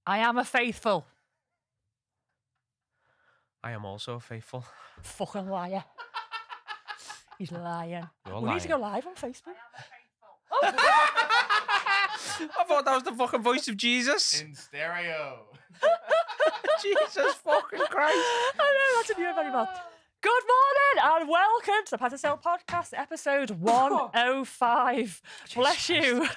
I am a faithful. I am also faithful. Fucking liar. He's lying. You're We lying. need to go live on Facebook. I thought that was the fucking voice of Jesus. In stereo. Jesus fucking Christ. I know, that's a new very well. Good morning and welcome to the Patisel Podcast, episode 105. Bless you.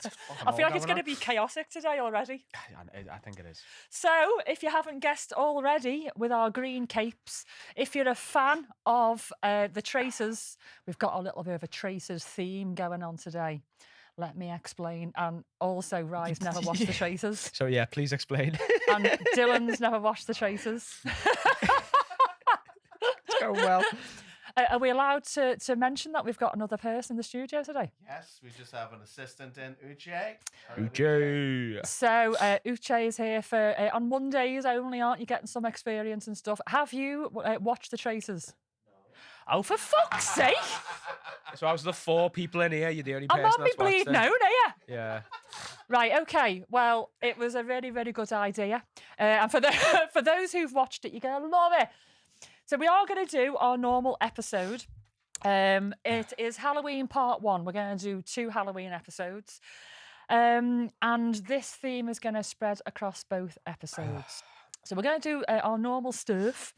I feel like it's going to be chaotic today already. I think it is. So, if you haven't guessed already, with our green capes, if you're a fan of the Tracers, we've got a little bit of a Tracers theme going on today. Let me explain. And also, Ry's never watched the Tracers. So yeah, please explain. And Dylan's never watched the Tracers. It's going well. Are we allowed to mention that we've got another person in the studio today? Yes, we just have an assistant in Uche. Uche. So Uche is here for on Mondays only, aren't you getting some experience and stuff? Have you watched the Tracers? No. Oh, for fuck's sake! So I was the four people in here. You're the only person I'm on me that's watched bleeding it. out, are you? Yeah. Right, okay. Well, it was a really, really good idea. And for for those who've watched it, you're going to love it. So we are going to do our normal episode. It is Halloween part 1. We're going to do 2 Halloween episodes. And this theme is going to spread across both episodes. So we're going to do our normal stuff,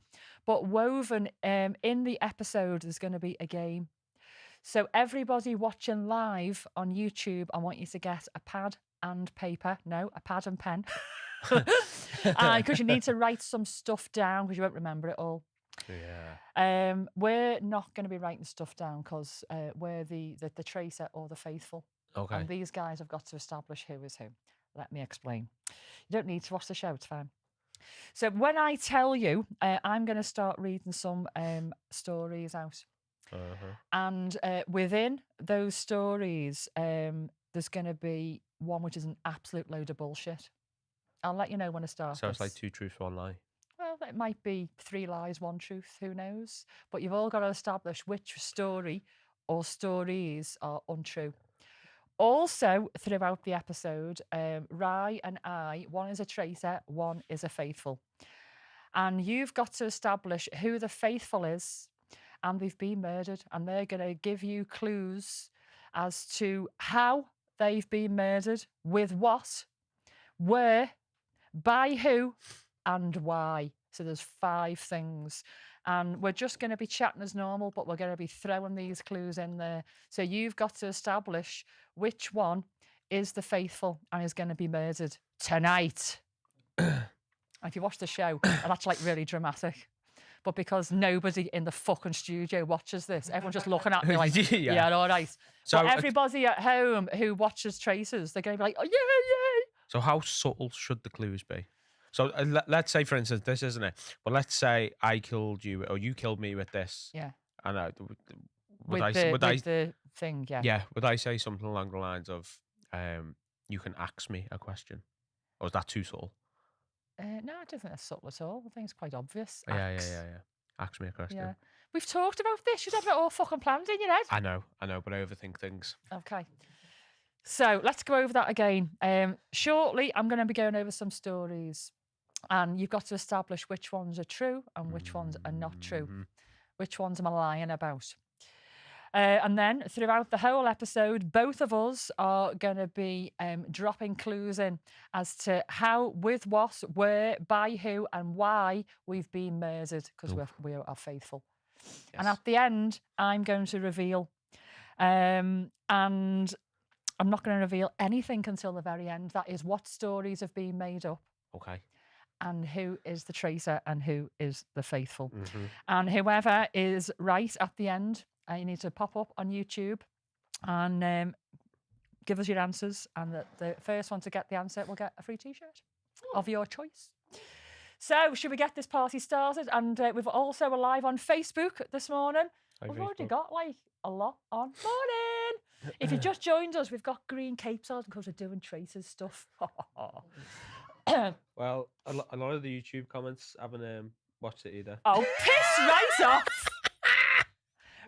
but woven in the episode is going to be a game. So everybody watching live on YouTube, I want you to get a pad and paper. No, a pad and pen. Because you need to write some stuff down because you won't remember it all. Yeah. We're not going to be writing stuff down because we're the tracer or the faithful. Okay. And these guys have got to establish who is who. Let me explain. You don't need to watch the show, it's fine. So when I tell you, I'm going to start reading some stories out. Uh-huh. And within those stories, there's going to be one which is an absolute load of bullshit. I'll let you know when I start. So it's this. like 2 truths, 1 lie. Well, it might be 3 lies, 1 truth, who knows? But you've all got to establish which story or stories are untrue. Also, throughout the episode, Ry and I, one is a traitor, one is a faithful. And you've got to establish who the faithful is, and they've been murdered. And they're going to give you clues as to how they've been murdered, with what, where, by who, and why. So there's 5 things. And we're just going to be chatting as normal, but we're going to be throwing these clues in there. So you've got to establish which one is the faithful and is going to be murdered tonight. And if you watch the show, that's like really dramatic. But because nobody in the fucking studio watches this, everyone's just looking at me like, yeah, all right. So but everybody at home who watches Tracers, they're going to be like, oh, yeah. So how subtle should the clues be? So let's say, for instance, this isn't it. But let's say I killed you or you killed me with this. Yeah. And With the thing, yeah. Yeah. Would I say something along the lines of, you can ask me a question? Or is that too subtle? No, I don't think that's subtle at all. I think it's quite obvious. Yeah. Ask me a question. Yeah. We've talked about this. You'd have it all fucking planned in your head. I know, but I overthink things. Okay. So let's go over that again. Shortly, I'm going to be going over some stories. And you've got to establish which ones are true and which ones are not true. Which ones am I lying about? And then throughout the whole episode, both of us are going to be dropping clues in as to how, with what, where, by who, and why we've been murdered, because we are faithful. Yes. And at the end, I'm going to reveal. And I'm not going to reveal anything until the very end. That is what stories have been made up. Okay. And who is the tracer and who is the faithful. And whoever is right at the end, you need to pop up on YouTube and give us your answers. And the first one to get the answer will get a free T-shirt of your choice. So should we get this party started? And we've also live on Facebook this morning. We've already got like a lot on. Morning! If you just joined us, we've got green capes on because we're doing Tracers stuff. Well, a lot of the YouTube comments haven't watched it either. Oh, piss right off!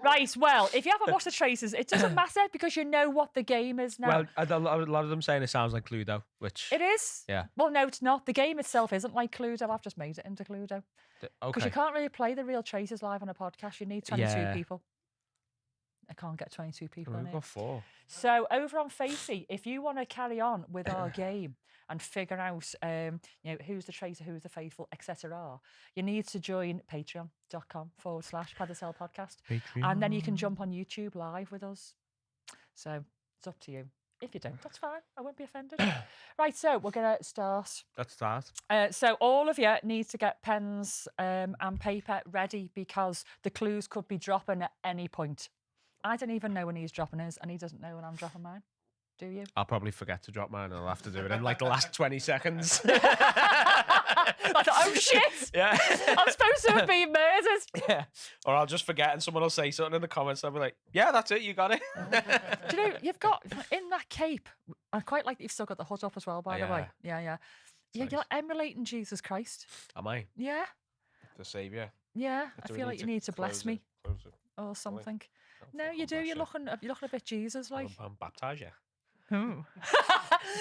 Right, well, if you haven't watched the traces, it doesn't matter because you know what the game is now. Well, a lot of them saying it sounds like Cluedo, which It is? Yeah. Well, no, it's not. The game itself isn't like Cluedo. I've just made it into Cluedo. Because okay. you can't really play the real traces live on a podcast. You need 22 Yeah. people. I can't get 22 people in We've it. got 4. So over on Facey, if you want to carry on with our game and figure out, who's the traitor, who's the faithful, etc., you need to join patreon.com/Padacel Podcast, and then you can jump on YouTube live with us. So it's up to you. If you don't, that's fine. I won't be offended. Right, so we're gonna start. Let's start. So all of you need to get pens and paper ready because the clues could be dropping at any point. I don't even know when he's dropping his, and he doesn't know when I'm dropping mine. Do you? I'll probably forget to drop mine, and I'll have to do it in like the last 20 seconds. I thought, oh shit! Yeah. I'm supposed to have been murdered. Yeah. Or I'll just forget, and someone will say something in the comments. I'll be like, "Yeah, that's it. You got it." Do you know you've got in that cape? I quite like that you've still got the hood up as well. By the way, yeah. Nice. You're emulating Jesus Christ. Am I Yeah, the savior? yeah. I Do we feel like you need to bless close me it? or something. Oh, No, you do. You're looking a bit Jesus like. I'm baptized, yeah.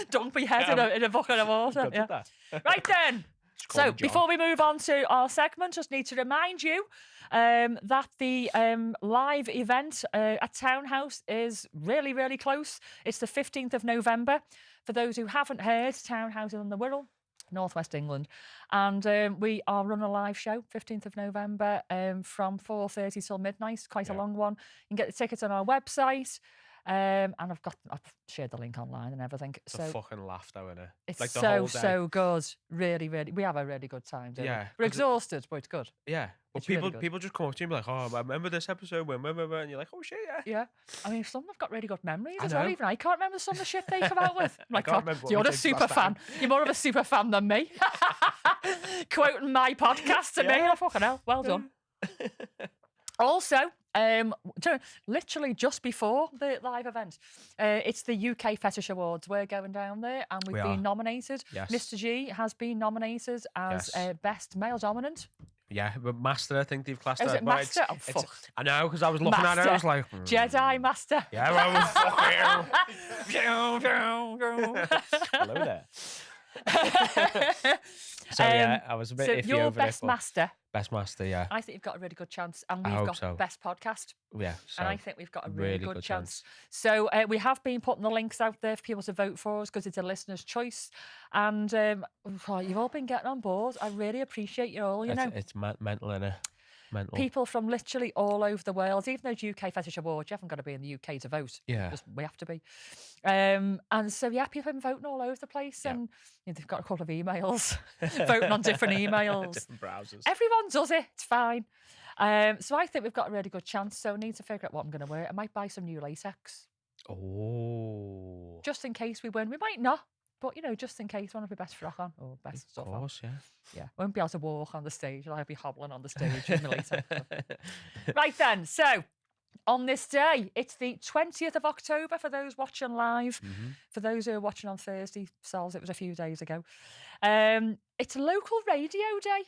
Dunk my head in a bucket of water. Good Yeah. at that. Right then. Just call So me John. before we move on to our segment, just need to remind you that the live event at Townhouse is really, really close. It's the 15th of November. For those who haven't heard, Townhouse is in the Wirral, Northwest England. And we are running a live show, 15th of November, from 4:30 till midnight. Quite a long one. You can get the tickets on our website. And I've shared the link online and everything. It's So a fucking laugh though, innit? it's like the so whole day. so good. Really, really, we have a really good time. Don't Yeah, we? We're 'cause exhausted, but it's good. Yeah. But It's really people good. people just come up to you and be like, "Oh, I remember this episode when," and you're like, "Oh shit, yeah." Yeah, I mean, some have got really good memories I as well. know. Even I can't remember some of the shit they come out with. I'm like, can't God, remember what you're we a did super last fan. time. You're more of a super fan than me. Quoting my podcast to me. Yeah. Oh, fucking hell. Well done. Also, literally just before the live event, it's the UK Fetish Awards. We're going down there and we've We been are. nominated. Yes. Mr. G has been nominated as Yes. Best Male Dominant. Yeah, but Master, I think they've classed Is that. it but Master? Oh, it's- fuck. I know, because I was looking at it, I was like, Jedi Master. Yeah, well, fuck you. Hello there. So yeah, I was a bit So iffy you're over Best it. but Master. Best Master, yeah. I think you've got a really good chance, and I we've hope got so. Best Podcast, Yeah, so and I think we've got a really, really good, good chance. chance. So we have been putting the links out there for people to vote for us because it's a listener's choice, and you've all been getting on board. I really appreciate you all. You know, it's mental, innit? Mental. people from literally all over the world. Even though UK Fetish Awards, you haven't got to be in the UK to vote. Yeah. Just, we have to be. And so yeah, people have been voting all over the place, Yeah. and they've got a couple of emails, voting on different emails. Different browsers. Everyone does it. It's fine. So I think we've got a really good chance. So I need to figure out what I'm going to wear. I might buy some new latex Oh. just in case we win. We might not, but just in case, one of my best frock on or best Of stuff on. course, yeah. Yeah, I won't be able to walk on the stage. I'll be hobbling on the stage in my latex. Right then. So on this day, it's the 20th of October for those watching live. For those who are watching on Thursday, Sal's, it was a few days ago. It's local radio day.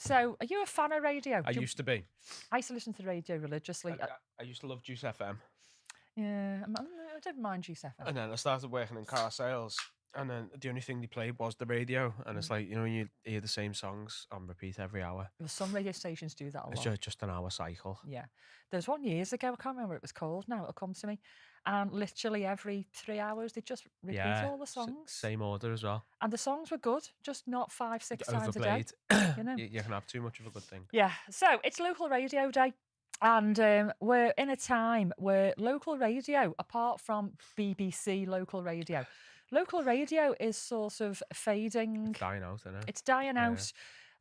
So, are you a fan of radio? I used to be. I used to listen to the radio religiously. I used to love Juice FM. Yeah, I didn't mind Juice FM. And then I started working in car sales. And then the only thing they played was the radio. And it's like, when you hear the same songs on repeat every hour. Well, some radio stations do that a It's lot. just an hour cycle. Yeah. There was one years ago, I can't remember what it was called now, it'll come to me. And literally every 3 hours, they just repeat all the songs. Same order as well. And the songs were good, just not 5-6 times a day. Overplayed. You know? You can have too much of a good thing. Yeah, so it's local radio day. And we're in a time where local radio, apart from BBC local radio is sort of fading. It's dying out, isn't it? It's dying Yeah.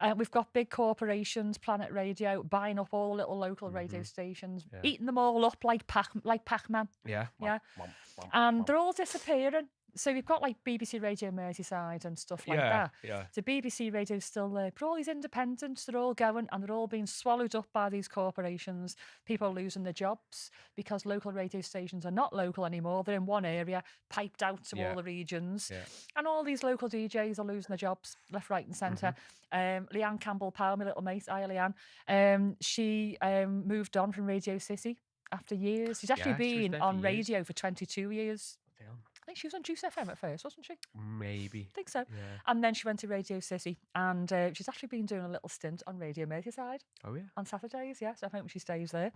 out. We've got big corporations, Planet Radio, buying up all the little local radio stations, Yeah. eating them all up like Pac-Man. Yeah. Yeah. Womp, womp, And womp. they're all disappearing. So you've got like BBC Radio Merseyside and stuff like yeah, that. yeah. So BBC Radio's still there, but all these independents, they're all going and they're all being swallowed up by these corporations. People are losing their jobs because local radio stations are not local anymore. They're in one area, piped out to Yeah. all the regions. Yeah. And all these local DJs are losing their jobs left, right and centre. Leanne Campbell-Powell, my little mate, hi Leanne, she moved on from Radio City after years. She's actually Yeah, she was been there for on years. radio for 22 years. Damn. I think she was on Juice FM at first, wasn't she? Maybe. I think so. Yeah. And then she went to Radio City, and she's actually been doing a little stint on Radio Merseyside Oh yeah. on Saturdays. Yes, I hope she stays there.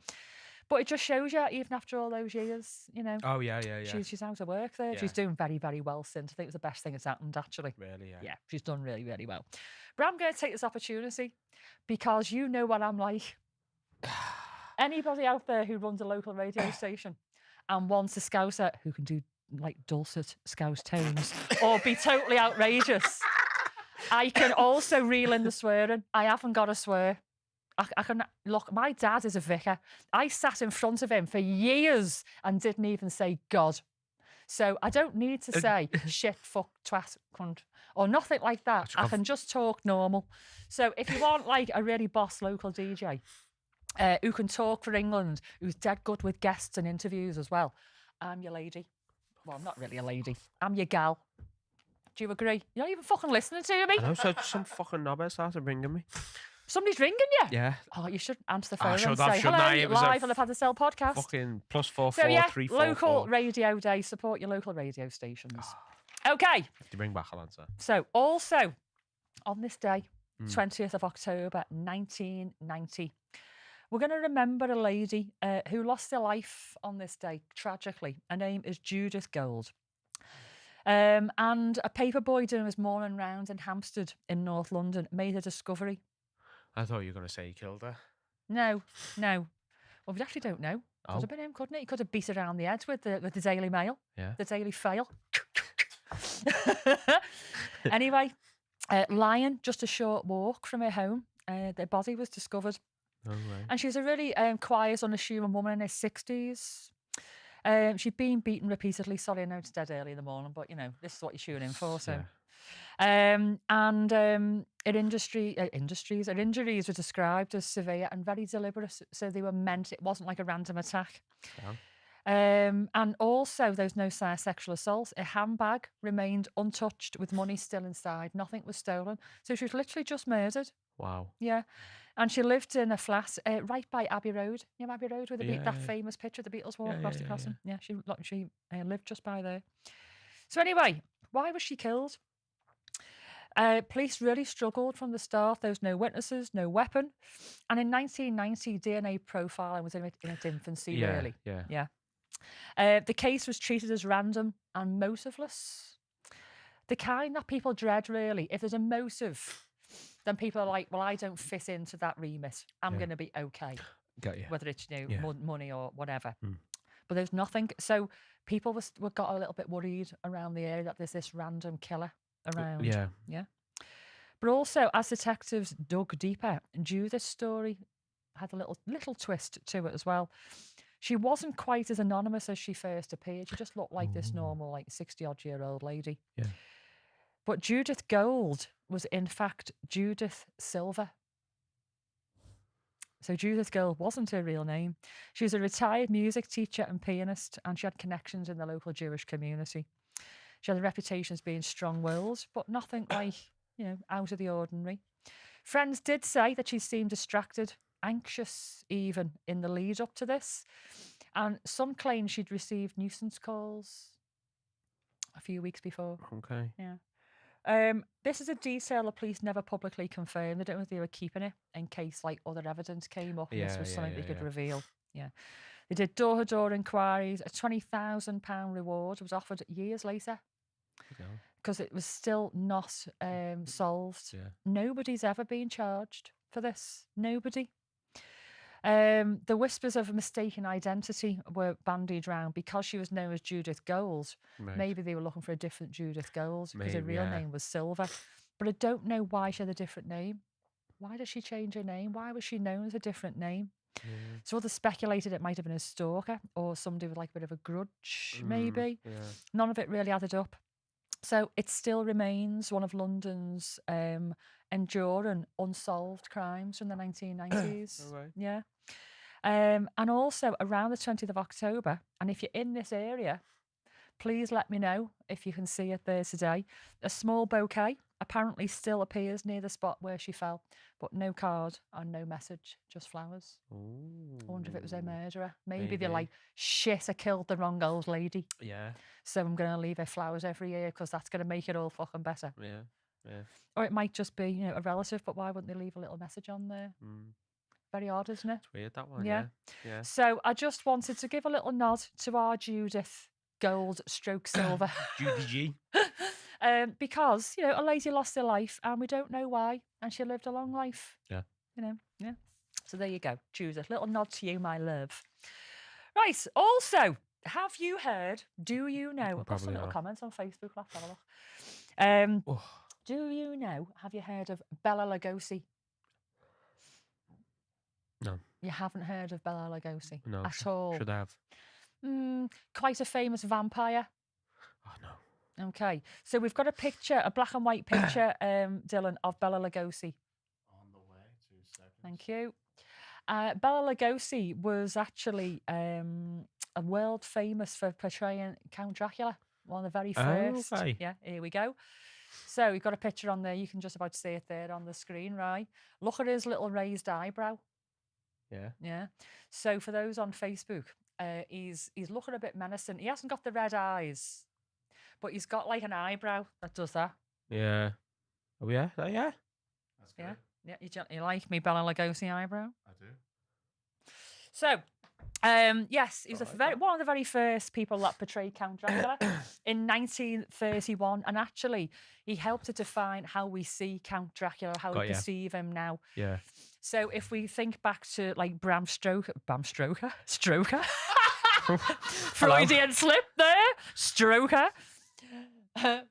But it just shows you, even after all those years, you know, Oh yeah, yeah, yeah. she's out of work there. She's Yeah. doing very, very well since. I think it was the best thing that's happened, actually. Really, yeah. Yeah, she's done really, really well. But I'm going to take this opportunity because you know what I'm like. Anybody out there who runs a local radio station and wants a Scouser who can do like dulcet Scouse tones or be totally outrageous, I can also reel in the swearing. I haven't got to swear. I can look. My dad is a vicar. I sat in front of him for years and didn't even say God. So I don't need to say shit, fuck, twat, cunt, or nothing like that. I can just talk normal. So if you want like a really boss local DJ who can talk for England, who's dead good with guests and interviews as well, I'm your lady. Well, I'm not really a lady. I'm your gal. Do you agree? You're not even fucking listening to me. I know, so some fucking knobhead started ringing me. Somebody's ringing you. Yeah. Oh, you should answer the I phone should and have, say, shouldn't hello, I? It you're was a live on the Pad to Sell podcast. Fucking +44 So yeah, 344. local radio day. Support your local radio stations. Okay. If you ring back, I'll answer. So also, on this day, 20th of October, 1990, we're going to remember a lady who lost her life on this day, tragically. Her name is Judith Gold. And a paperboy doing his morning rounds in Hampstead in North London made a discovery. I thought you were going to say he killed her. No. Well, we actually don't know. Could have been him, couldn't it? He could have beat her around the head with the Daily Mail, Yeah. the Daily Fail. Anyway, lying just a short walk from her home, their body was discovered. Oh, right. And she's a really quiet, unassuming woman in her 60s. She'd been beaten repeatedly. Sorry, I know it's dead early in the morning, but, you know, this is what you tune in for. So, Yeah. her injuries were described as severe and very deliberate. So they were meant, it wasn't like a random attack. Oh. And also, there was no sign of sexual assault. Her handbag remained untouched with money still inside. Nothing was stolen. So she was literally just murdered. Wow. Yeah. And she lived in a flat right by Abbey Road. You know Abbey Road, with Yeah, that yeah. famous picture of the Beatles walk Yeah, across yeah, the yeah, crossing. Yeah, she lived just by there. So anyway, why was she killed? Police really struggled from the start. There was no witnesses, no weapon. And in 1990, DNA profiling was in its infancy, Yeah, really. yeah. Yeah. The case was treated as random and motiveless. The kind that people dread, really. If there's a motive, then people are like, well, I don't fit into that remit. I'm Yeah. going to be okay, Got you. whether it's, you know, Yeah. money or whatever. Mm. But there's nothing. So people were got a little bit worried around the area that there's this random killer around. Yeah. Yeah. But also, as detectives dug deeper, Judith's story had a little twist to it as well. She wasn't quite as anonymous as she first appeared. She just looked like this normal, like 60-odd-year-old lady. Yeah. But Judith Gold was, in fact, Judith Silver. So Judith Gold wasn't her real name. She was a retired music teacher and pianist, and she had connections in the local Jewish community. She had a reputation as being strong-willed, but nothing like, you know, out of the ordinary. Friends did say that she seemed distracted, anxious even, in the lead up to this. And some claim she'd received nuisance calls a few weeks before. Okay. Yeah. This is a detail the police never publicly confirmed. They don't know if they were keeping it in case like other evidence came up and this Yeah, was yeah, something they yeah, could yeah. reveal. Yeah. They did door-to-door inquiries. A £20,000 reward was offered years later Yeah. because it was still not solved. Yeah. Nobody's ever been charged for this. Nobody. The whispers of a mistaken identity were bandied around because she was known as Judith Gold. Right. Maybe they were looking for a different Judith Gold because her Maybe, real yeah. name was Silver. But I don't know why she had a different name. Why did she change her name? Why was she known as a different name? Yeah. So others speculated it might have been a stalker or somebody with like a bit of a grudge, maybe. Yeah. None of it really added up. So it still remains one of London's enduring unsolved crimes from the 1990s. Okay. Yeah. And also around the 20th of October, and if you're in this area, please let me know if you can see it there today. A small bouquet apparently still appears near the spot where she fell, but no card and no message, just flowers. I wonder if it was a Ooh. murderer. Maybe they're Maybe. like, shit, I killed the wrong old lady. Yeah, So I'm going to leave her flowers every year because that's going to make it all fucking better. yeah. Or it might just be, a relative, but why wouldn't they leave a little message on there? Very odd, isn't it? It's weird, that one. Yeah. Yeah. So I just wanted to give a little nod to our Judith Gold stroke silver. Judy G. Because, a lady lost her life and we don't know why. And she lived a long life. Yeah. Yeah. So there you go, Judith. Little nod to you, my love. Right. Also, have you heard, do you know, I've got some Probably little not. comments on Facebook, let's have a look. Oh, Do you know, have you heard of Bela Lugosi? no, You haven't heard of Bela Lugosi no. at all? Should I have? Quite a famous vampire. Oh, no. Okay, so we've got a picture, a black and white picture, Dylan, of Bela Lugosi. On the way, 2 seconds. Thank you. Bela Lugosi was actually a world famous for portraying Count Dracula, one of the very first. Okay. Yeah, here we go. So we've got a picture on there. You can just about see it there on the screen, right? Look at his little raised eyebrow. Yeah. Yeah. So for those on Facebook, he's looking a bit menacing. He hasn't got the red eyes, but he's got like an eyebrow that does that. Yeah. Oh, yeah. Yeah. That's good. Yeah. Yeah. You like me, Bela Lugosi eyebrow? I do. So, yes, he was one of the very first people that portrayed Count Dracula in 1931, and actually, he helped to define how we see Count Dracula, how we perceive him now. Yeah. So, if we think back to like Bram Stoker, Freudian slip there, Stoker,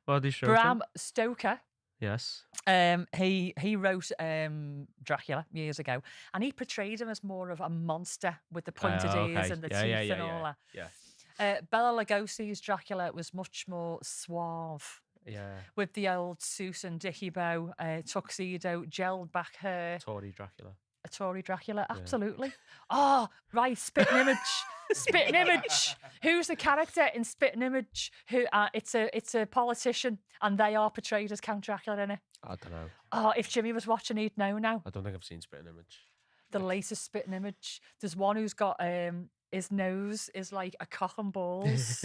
Body show. Bram Stoker. Yes. He wrote Dracula years ago, and he portrayed him as more of a monster with the pointed ears and the teeth and all that. Yeah. Bela Lugosi's Dracula was much more suave, Yeah. with the old suit and dicky bow, tuxedo, gelled back hair. Tory Dracula. A Tory Dracula, absolutely. Oh, right, Spitting Image. Spitting Image. Who's the character in Spitting Image? Who? It's a politician, and they are portrayed as Count Dracula in it. I don't know. Oh, if Jimmy was watching, he'd know now. I don't think I've seen Spitting Image. The latest Spitting Image. There's one who's got his nose is like a cock and balls.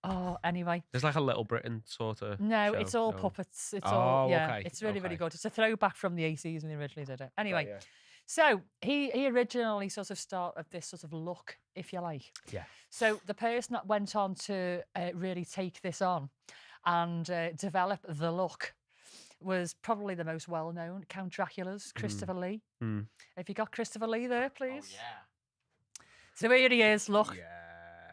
Oh, anyway. There's like a Little Britain sort of. No, show. it's all puppets. It's all okay. It's really, really Okay. good. It's a throwback from the 80s when they originally did it. Anyway, yeah. so he originally sort of started this sort of look, if you like. Yeah. So the person that went on to really take this on and develop the look was probably the most well-known Count Dracula's, Christopher Lee. Have you got Christopher Lee there, please? Oh, yeah. So here he is, look. Yes.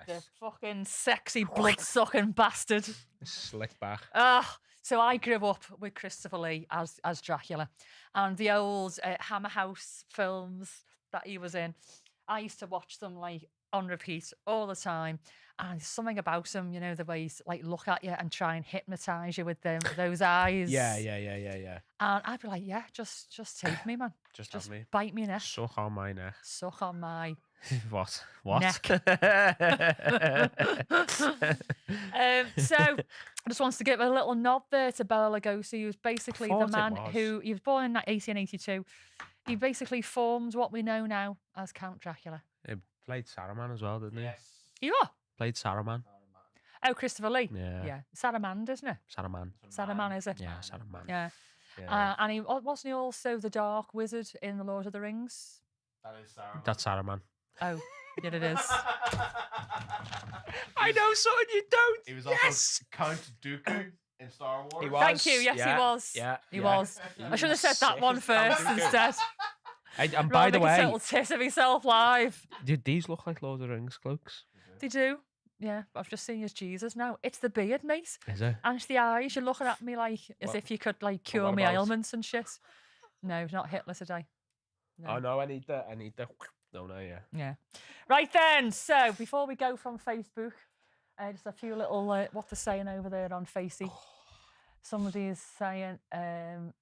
The fucking sexy blood-sucking bastard. Slick back. So I grew up with Christopher Lee as Dracula, and the old Hammer House films that he was in. I used to watch them like on repeat all the time, and there's something about him, the way he's like look at you and try and hypnotize you with those eyes. Yeah. And I'd be like, yeah, just take me, man. Just have me. Bite me neck. Suck on my neck. Suck on my What? neck. So I just wanted to give a little nod there to Bela Lugosi, who's basically the man who he was born in 1882. He basically formed what we know now as Count Dracula. He played Saruman as well, didn't he? Yes. You are? Played Saruman. Oh, Christopher Lee. Yeah. Yeah. Saruman, isn't it? Saruman. Saruman, is it? Yeah, Saruman. Yeah. Yeah. And he wasn't he also the Dark Wizard in The Lord of the Rings? That is Saruman. That's Saruman. Oh, yeah, it is. I know something you don't. He was also Count Dooku in Star Wars. He was. Thank you. Yes, he was. Yeah. He was. I should have said that one first instead. And by the Rather make a way, little tit of himself live. did these look like Lord of the Rings cloaks? They do. Yeah, but I've just seen you as Jesus now. It's the beard, mate. Is it? And it's the eyes. You're looking at me like as if you could like cure what me about- ailments and shit. No, not Hitler today. No. Oh no, I need the. No, yeah. Yeah. Right then. So before we go from Facebook, Just a few little, what they're saying over there on Facey. Somebody is saying, it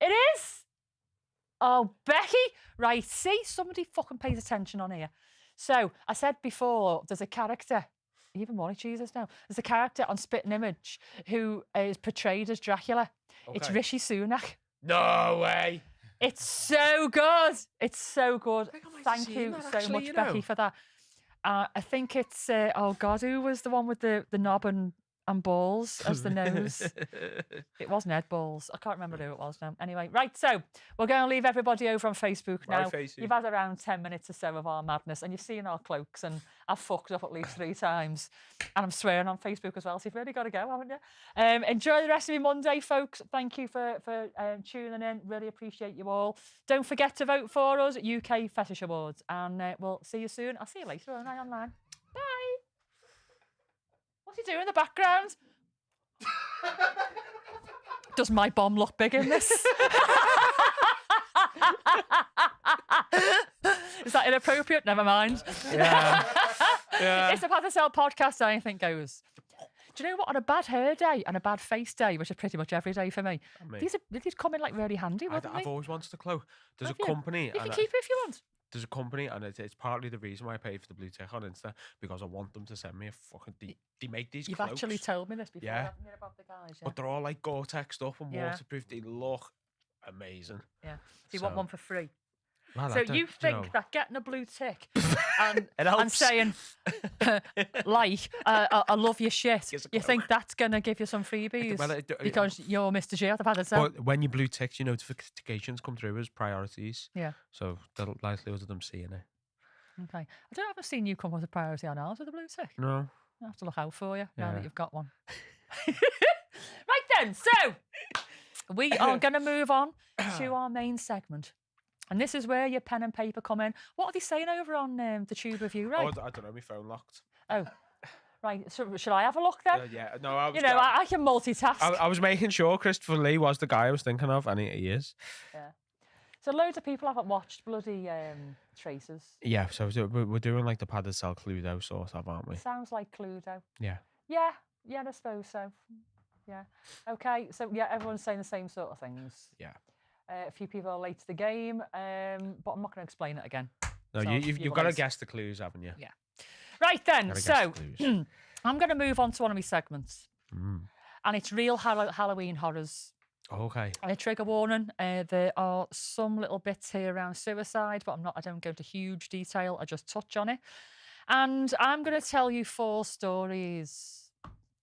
is! Oh, Becky! Right, see, somebody fucking pays attention on here. So, I said before, there's a character, even more cheeses now, there's a character on Spitting Image who is portrayed as Dracula. It's Okay. Rishi Sunak. No way. It's so good. It's so good. think I might have Thank seen you that so actually, much, you Becky, know. for that. I think it's, oh God, who was the one with the knob and balls as the nose? It was Ned Balls. I can't remember who it was now. Anyway, right, so we're going to leave everybody over on Facebook Right, now. Facey. You've had around 10 minutes or so of our madness, and you've seen our cloaks, and I've fucked up at least 3 times. And I'm swearing on Facebook as well, so you've really got to go, haven't you? Enjoy the rest of your Monday, folks. Thank you for tuning in. Really appreciate you all. Don't forget to vote for us at UK Fetish Awards, and we'll see you soon. I'll see you later, won't I, online? Bye. What's he doing in the background? Does my bomb look big in this? Is that inappropriate? Never mind. Yeah. Yeah. It's a Path to Sell podcast, anything goes. Do you know what? On a bad hair day and a bad face day, which is pretty much every day for me, these come in like really handy, wouldn't they? I've always wanted to close. There's Have a you? company. You can and keep it if you want. There's a company, and it's partly the reason why I paid for the blue tick on Insta, because I want them to send me a fucking. They make these. You've cloaks, actually told me this before, Yeah. haven't you, about the guys? Yeah. but they're all like Gore-Tex up and Yeah. waterproof. They look amazing. Yeah. So you want So- one for free? Well, So I don't- you think that getting a blue tick and, It and helps. saying, I love your shit, Gives a you cloak. think that's going to give you some freebies well, because you're Mr. G at the Path to Sell? But when you blue ticks, your notifications come through as priorities. Yeah. So the likelihood of them seeing it. Okay. I haven't seen you come with a priority on ours with a blue tick. No. I have to look out for you now Yeah. that you've got one. Right then, so we are going to move on to our main segment. And this is where your pen and paper come in. What are they saying over on the Tube Review, Oh, right? I don't know. My phone locked. Oh, right. So should I have a look then? Yeah. No, I was. You know, I can multitask. I was making sure Christopher Lee was the guy I was thinking of, and he is. Yeah. So loads of people haven't watched bloody Tracers. Yeah. So we're doing like the Path to Sell Cluedo sort of, aren't we? Sounds like Cluedo. Yeah. Yeah, I suppose so. Yeah. Okay, so yeah, everyone's saying the same sort of things. Yeah. A few people are late to the game, but I'm not going to explain it again. No, So you've got to guess the clues, haven't you? Yeah. Right then, Gotta guess so the clues. I'm going to move on to one of my segments, Mm. and it's real Halloween horrors. Okay. And a trigger warning: there are some little bits here around suicide, but I don't go into huge detail. I just touch on it, and I'm going to tell you 4 stories,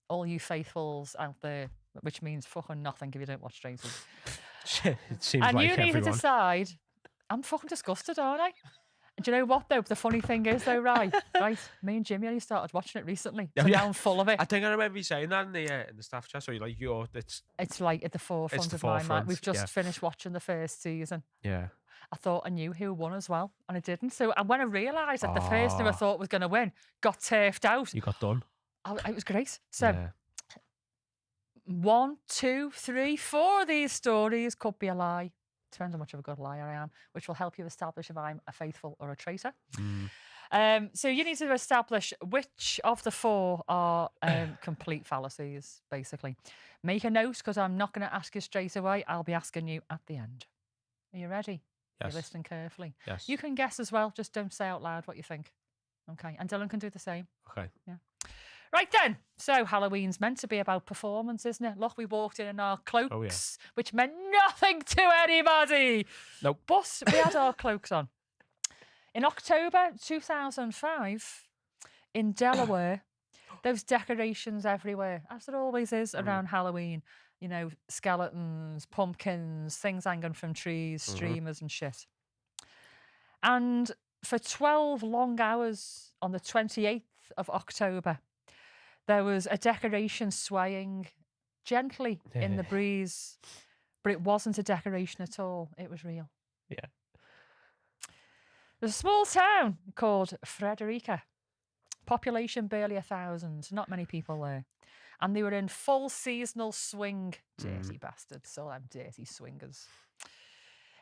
all you faithfuls out there, which means fucking nothing if you don't watch Tracers. It seems And like you need to everyone. decide. I'm fucking disgusted, aren't I? And do you know what though? The funny thing is though, right? Me and Jimmy only started watching it recently, so Yeah. now I'm full of it. I think I remember you saying that in the staff chat. So like It's like at the forefront the of my mind. forefront, We've just yeah. finished watching the first season. yeah. I thought I knew who won as well, and I didn't. So and when I realised that the person who I Ah. thought was going to win got turfed out, You got done. it was great. So yeah. 1, 2, 3, 4 of these stories could be a lie. Depends on how much of a good liar I am, which will help you establish if I'm a faithful or a traitor. Mm. So you need to establish which of the 4 are complete fallacies, basically. Make a note, because I'm not going to ask you straight away. I'll be asking you at the end. Are you ready? Yes. You're listening carefully. Yes. You can guess as well, just don't say out loud what you think. Okay, and Dylan can do the same. Okay. Right then, so Halloween's meant to be about performance, isn't it? Look, we walked in our cloaks, which meant nothing to anybody. Nope. But we had our cloaks on. In October 2005, in Delaware, there was decorations everywhere, as there always is around Halloween. You know, skeletons, pumpkins, things hanging from trees, streamers and shit. And for 12 long hours on the 28th of October, there was a decoration swaying gently in the breeze, but it wasn't a decoration at all. It was real. Yeah. There's a small town called Frederica. Population barely 1,000. Not many people there. And they were in full seasonal swing. Dirty bastards. All them dirty swingers.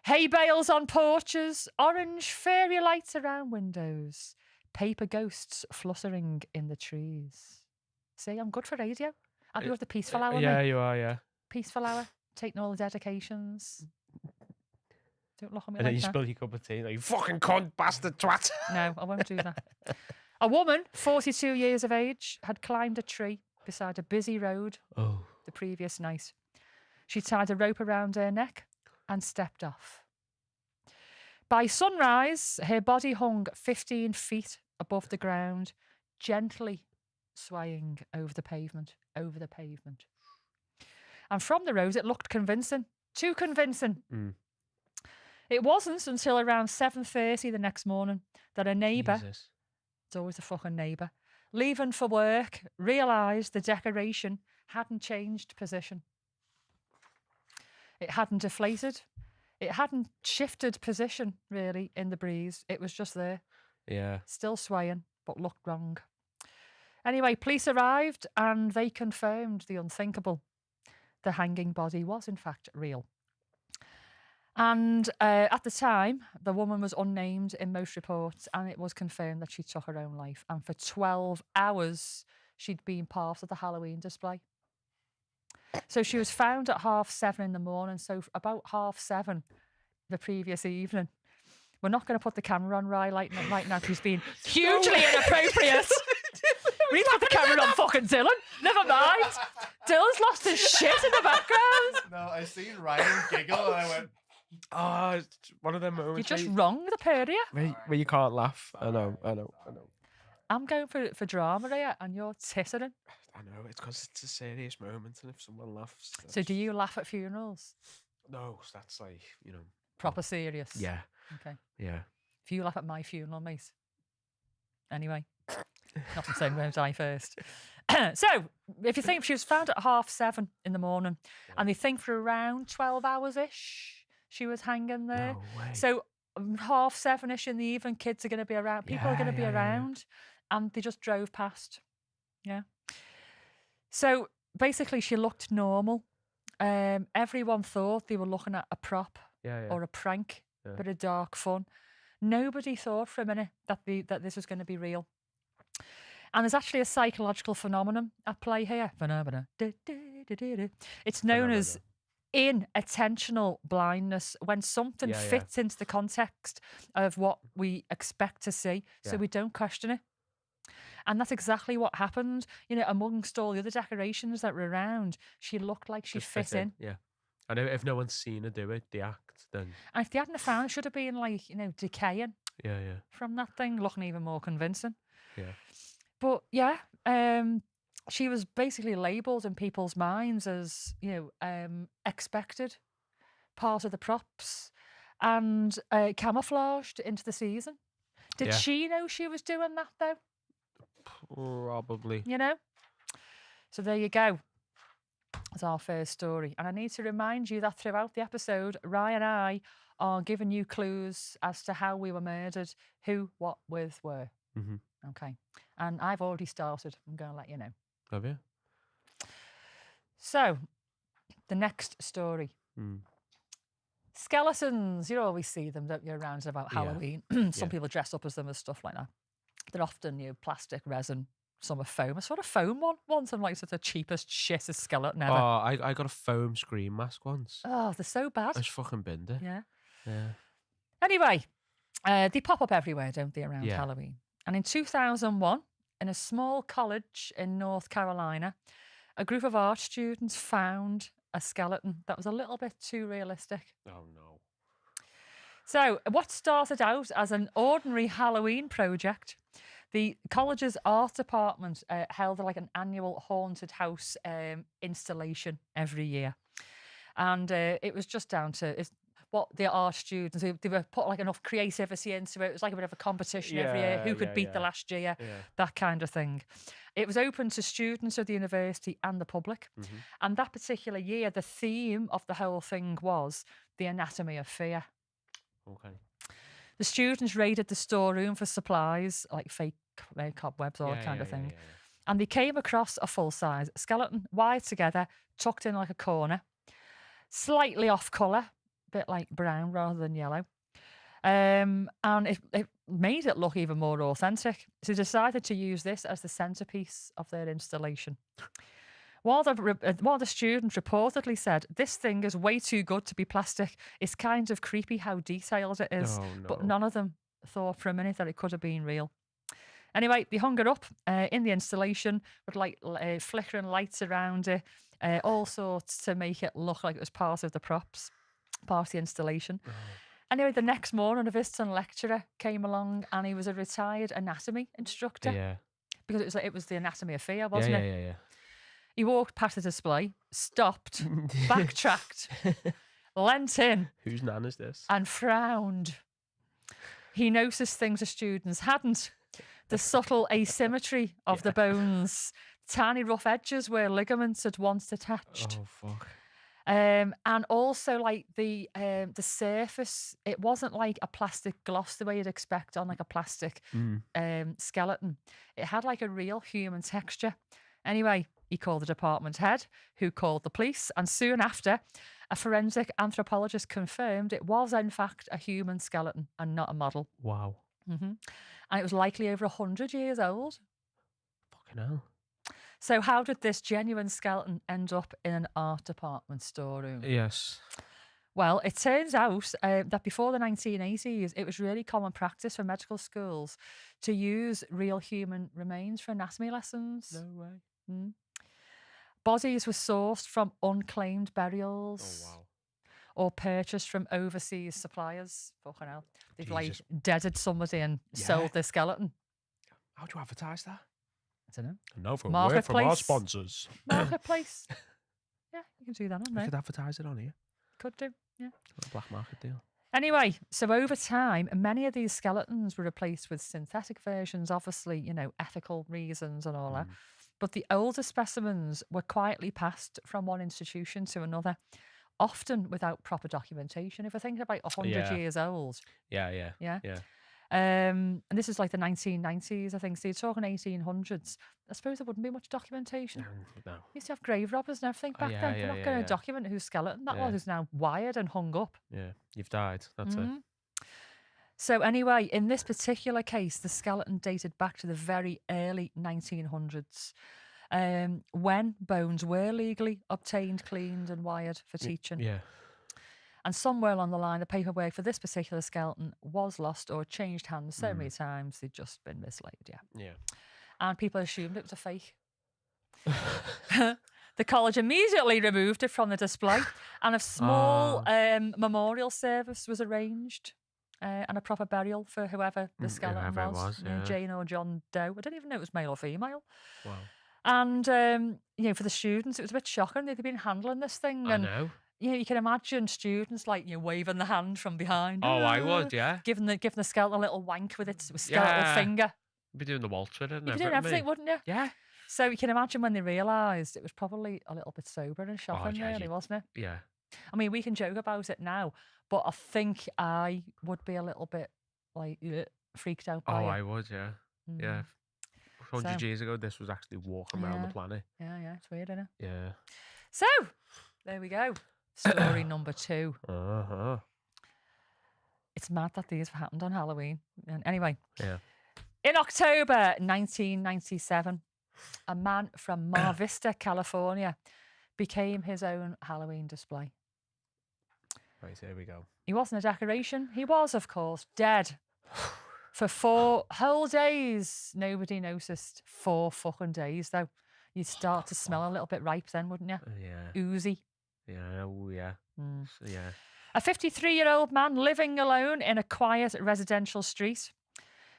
Hay bales on porches. Orange fairy lights around windows. paper ghosts fluttering in the trees. See, I'm good for radio. I'll be with the peaceful hour, Yeah, mate. you are. Yeah. Peaceful hour. Taking all the dedications. Don't look at me And then like you that. spill your cup of tea. Like, you fucking cunt, bastard twat. No, I won't do that. A woman, 42 years of age, had climbed a tree beside a busy road Oh. the previous night. She tied a rope around her neck and stepped off. By sunrise, her body hung 15 feet above the ground, gently swaying over the pavement. And from the road, it looked convincing. Too convincing. Mm. It wasn't until around 7:30 the next morning that a neighbour, Jesus. it's always a fucking neighbour, leaving for work, realised the decoration hadn't changed position. It hadn't deflated. It hadn't shifted position, really, in the breeze. It was just there, Yeah. still swaying, but looked wrong. Anyway, police arrived and they confirmed the unthinkable. The hanging body was, in fact, real. And at the time, the woman was unnamed in most reports, and it was confirmed that she took her own life. And for 12 hours, she'd been part of the Halloween display. So she was found at 7:30 in the morning. So about 7:30 the previous evening. We're not going to put the camera on Ry right now. He's been hugely inappropriate. We need to put the camera on fucking Dylan. Never mind. Dylan's lost his shit in the background. No, I seen Ryan giggle and I went, Oh, it's one of them You're moments just wrong, the pair of you. where you can't laugh. I know. I'm going for drama here, and you're tittering. I know. It's because it's a serious moment, and if someone laughs. So do you laugh at funerals? No, that's like, Proper serious? Yeah. Okay. Yeah. If you laugh at my funeral, mate. Anyway, not the same way I first. So, if you think she was found at 7:30 in the morning, and they think for around 12 hours-ish, she was hanging there. No way. So, 7:30-ish in the evening, kids are going to be around, people are going to be Yeah. around, and they just drove past. Yeah. So, basically, she looked normal. Everyone thought they were looking at a prop Yeah. or a prank, Yeah. bit of dark fun. Nobody thought for a minute that this was going to be real. And there's actually a psychological phenomenon at play here. Phenomena. It's known as inattentional blindness, when something Yeah, yeah. fits into the context of what we expect to see, so Yeah. we don't question it. And that's exactly what happened. Amongst all the other decorations that were around, she looked like she Just fit in. Yeah. And if no one's seen her do it, the act, then And if they hadn't have found, it should have been like, decaying yeah. from that thing, looking even more convincing. Yeah. But yeah, she was basically labelled in people's minds as, expected, part of the props, and camouflaged into the season. Did Yeah. she know she was doing that though? Probably. So there you go. That's our first story. And I need to remind you that throughout the episode, Ry and I are giving you clues as to how we were murdered, who, what, with, where. Mm-hmm. Okay. And I've already started. I'm going to let you know. Have you? So, the next story. Mm. Skeletons. You always see them, don't you, around about Yeah. Halloween. Some people dress up as them as stuff like that. They're often, plastic, resin, some are foam. I saw a foam one once. I'm like, such the cheapest, shittest skeleton ever. Oh, I got a foam scream mask once. Oh, they're so bad. I just fucking binned it. Yeah. Yeah. Anyway, they pop up everywhere, don't they, around Yeah. Halloween? And in 2001, in a small college in North Carolina, a group of art students found a skeleton that was a little bit too realistic. Oh no. So, what started out as an ordinary Halloween project, the college's art department held like an annual haunted house installation every year. And it was just down to what the art students, they were put like enough creativity into it. It was like a bit of a competition every year. Who could beat the last year? Yeah. That kind of thing. It was open to students of the university and the public. Mm-hmm. And that particular year, the theme of the whole thing was the anatomy of fear. Okay. The students raided the storeroom for supplies, like fake cobwebs, all that kind of thing. Yeah. And they came across a full-size skeleton, wired together, tucked in like a corner, slightly off colour, a bit like brown rather than yellow. And it made it look even more authentic. So they decided to use this as the centerpiece of their installation. While the student reportedly said, "This thing is way too good to be plastic. It's kind of creepy how detailed it is." Oh, But no. none of them thought for a minute that it could have been real. Anyway, they hung it up in the installation with like flickering lights around it, all sorts to make it look like it was part of the props, part of the installation. Oh. Anyway, the next morning, a visiting lecturer came along, and he was a retired anatomy instructor Yeah. because it was the anatomy of fear, Yeah, wasn't it? yeah. He walked past the display, stopped, backtracked, leant in, Whose nan is this? and frowned. He noticed things the students hadn't. The subtle asymmetry of the bones, tiny rough edges where ligaments had once attached. Oh, fuck. And also like the surface, it wasn't like a plastic gloss the way you'd expect on like a plastic skeleton. It had like a real human texture. Anyway, he called the department head, who called the police, and soon after, a forensic anthropologist confirmed it was in fact a human skeleton and not a model. Wow. And it was likely over 100 years old. Fucking hell. So how did this genuine skeleton end up in an art department storeroom? Yes. Well, it turns out that before the 1980s, it was really common practice for medical schools to use real human remains for anatomy lessons. No way. Bodies were sourced from unclaimed burials. Oh, wow. Or purchased from overseas suppliers. Fucking hell. They've Jesus. like deaded somebody and sold their skeleton. How do you advertise that? I don't know. No, from word from our Marketplace. sponsors. Marketplace. Yeah, you can do that on We there. could advertise it on here. Could do, yeah. A black market deal. Anyway, so over time, many of these skeletons were replaced with synthetic versions, obviously, ethical reasons and all that. But the older specimens were quietly passed from one institution to another, often without proper documentation. If I think about 100 years old. Yeah. And this is like the 1990s, I think. So you're talking 1800s. I suppose there wouldn't be much documentation. No. You used to have grave robbers and everything back then. They're not going to document whose skeleton that was, who's now wired and hung up. Yeah. You've died. That's it. So anyway, in this particular case, the skeleton dated back to the very early 1900s, when bones were legally obtained, cleaned and wired for teaching. Yeah. And somewhere along the line, the paperwork for this particular skeleton was lost or changed hands so many times, they'd just been mislaid, Yeah. And people assumed it was a fake. The college immediately removed it from the display, and a small memorial service was arranged. And a proper burial for whoever the skeleton whoever it was, yeah. Jane or John Doe. I don't even know if it was male or female. Wow. And, for the students, it was a bit shocking. They'd been handling this thing. I And, know. you can imagine students like waving the hand from behind. Oh, I would, yeah. Giving the skeleton a little wank with its skeletal finger. You'd be doing the waltz with it and You'd be doing everything, wouldn't you? Yeah. So you can imagine when they realised it was probably a little bit sober and shocking, really, wasn't it? Yeah. I mean, we can joke about it now, but I think I would be a little bit like freaked out by it. I would, yeah. Yeah. 100 So- years ago, this was actually walking around the planet. Yeah, it's weird, isn't it? Yeah. So, there we go. Story number 2. Uh-huh. It's mad that these happened on Halloween. And anyway, Yeah. in October 1997, a man from Mar Vista, California, became his own Halloween display. Right, here we go. He wasn't a decoration. He was, of course, dead. For 4 whole days. Nobody noticed. 4 fucking days, though. You'd start to smell a little bit ripe then, wouldn't you? Yeah. Oozy. Yeah. Oh, yeah. Yeah. A 53-year-old man living alone in a quiet residential street.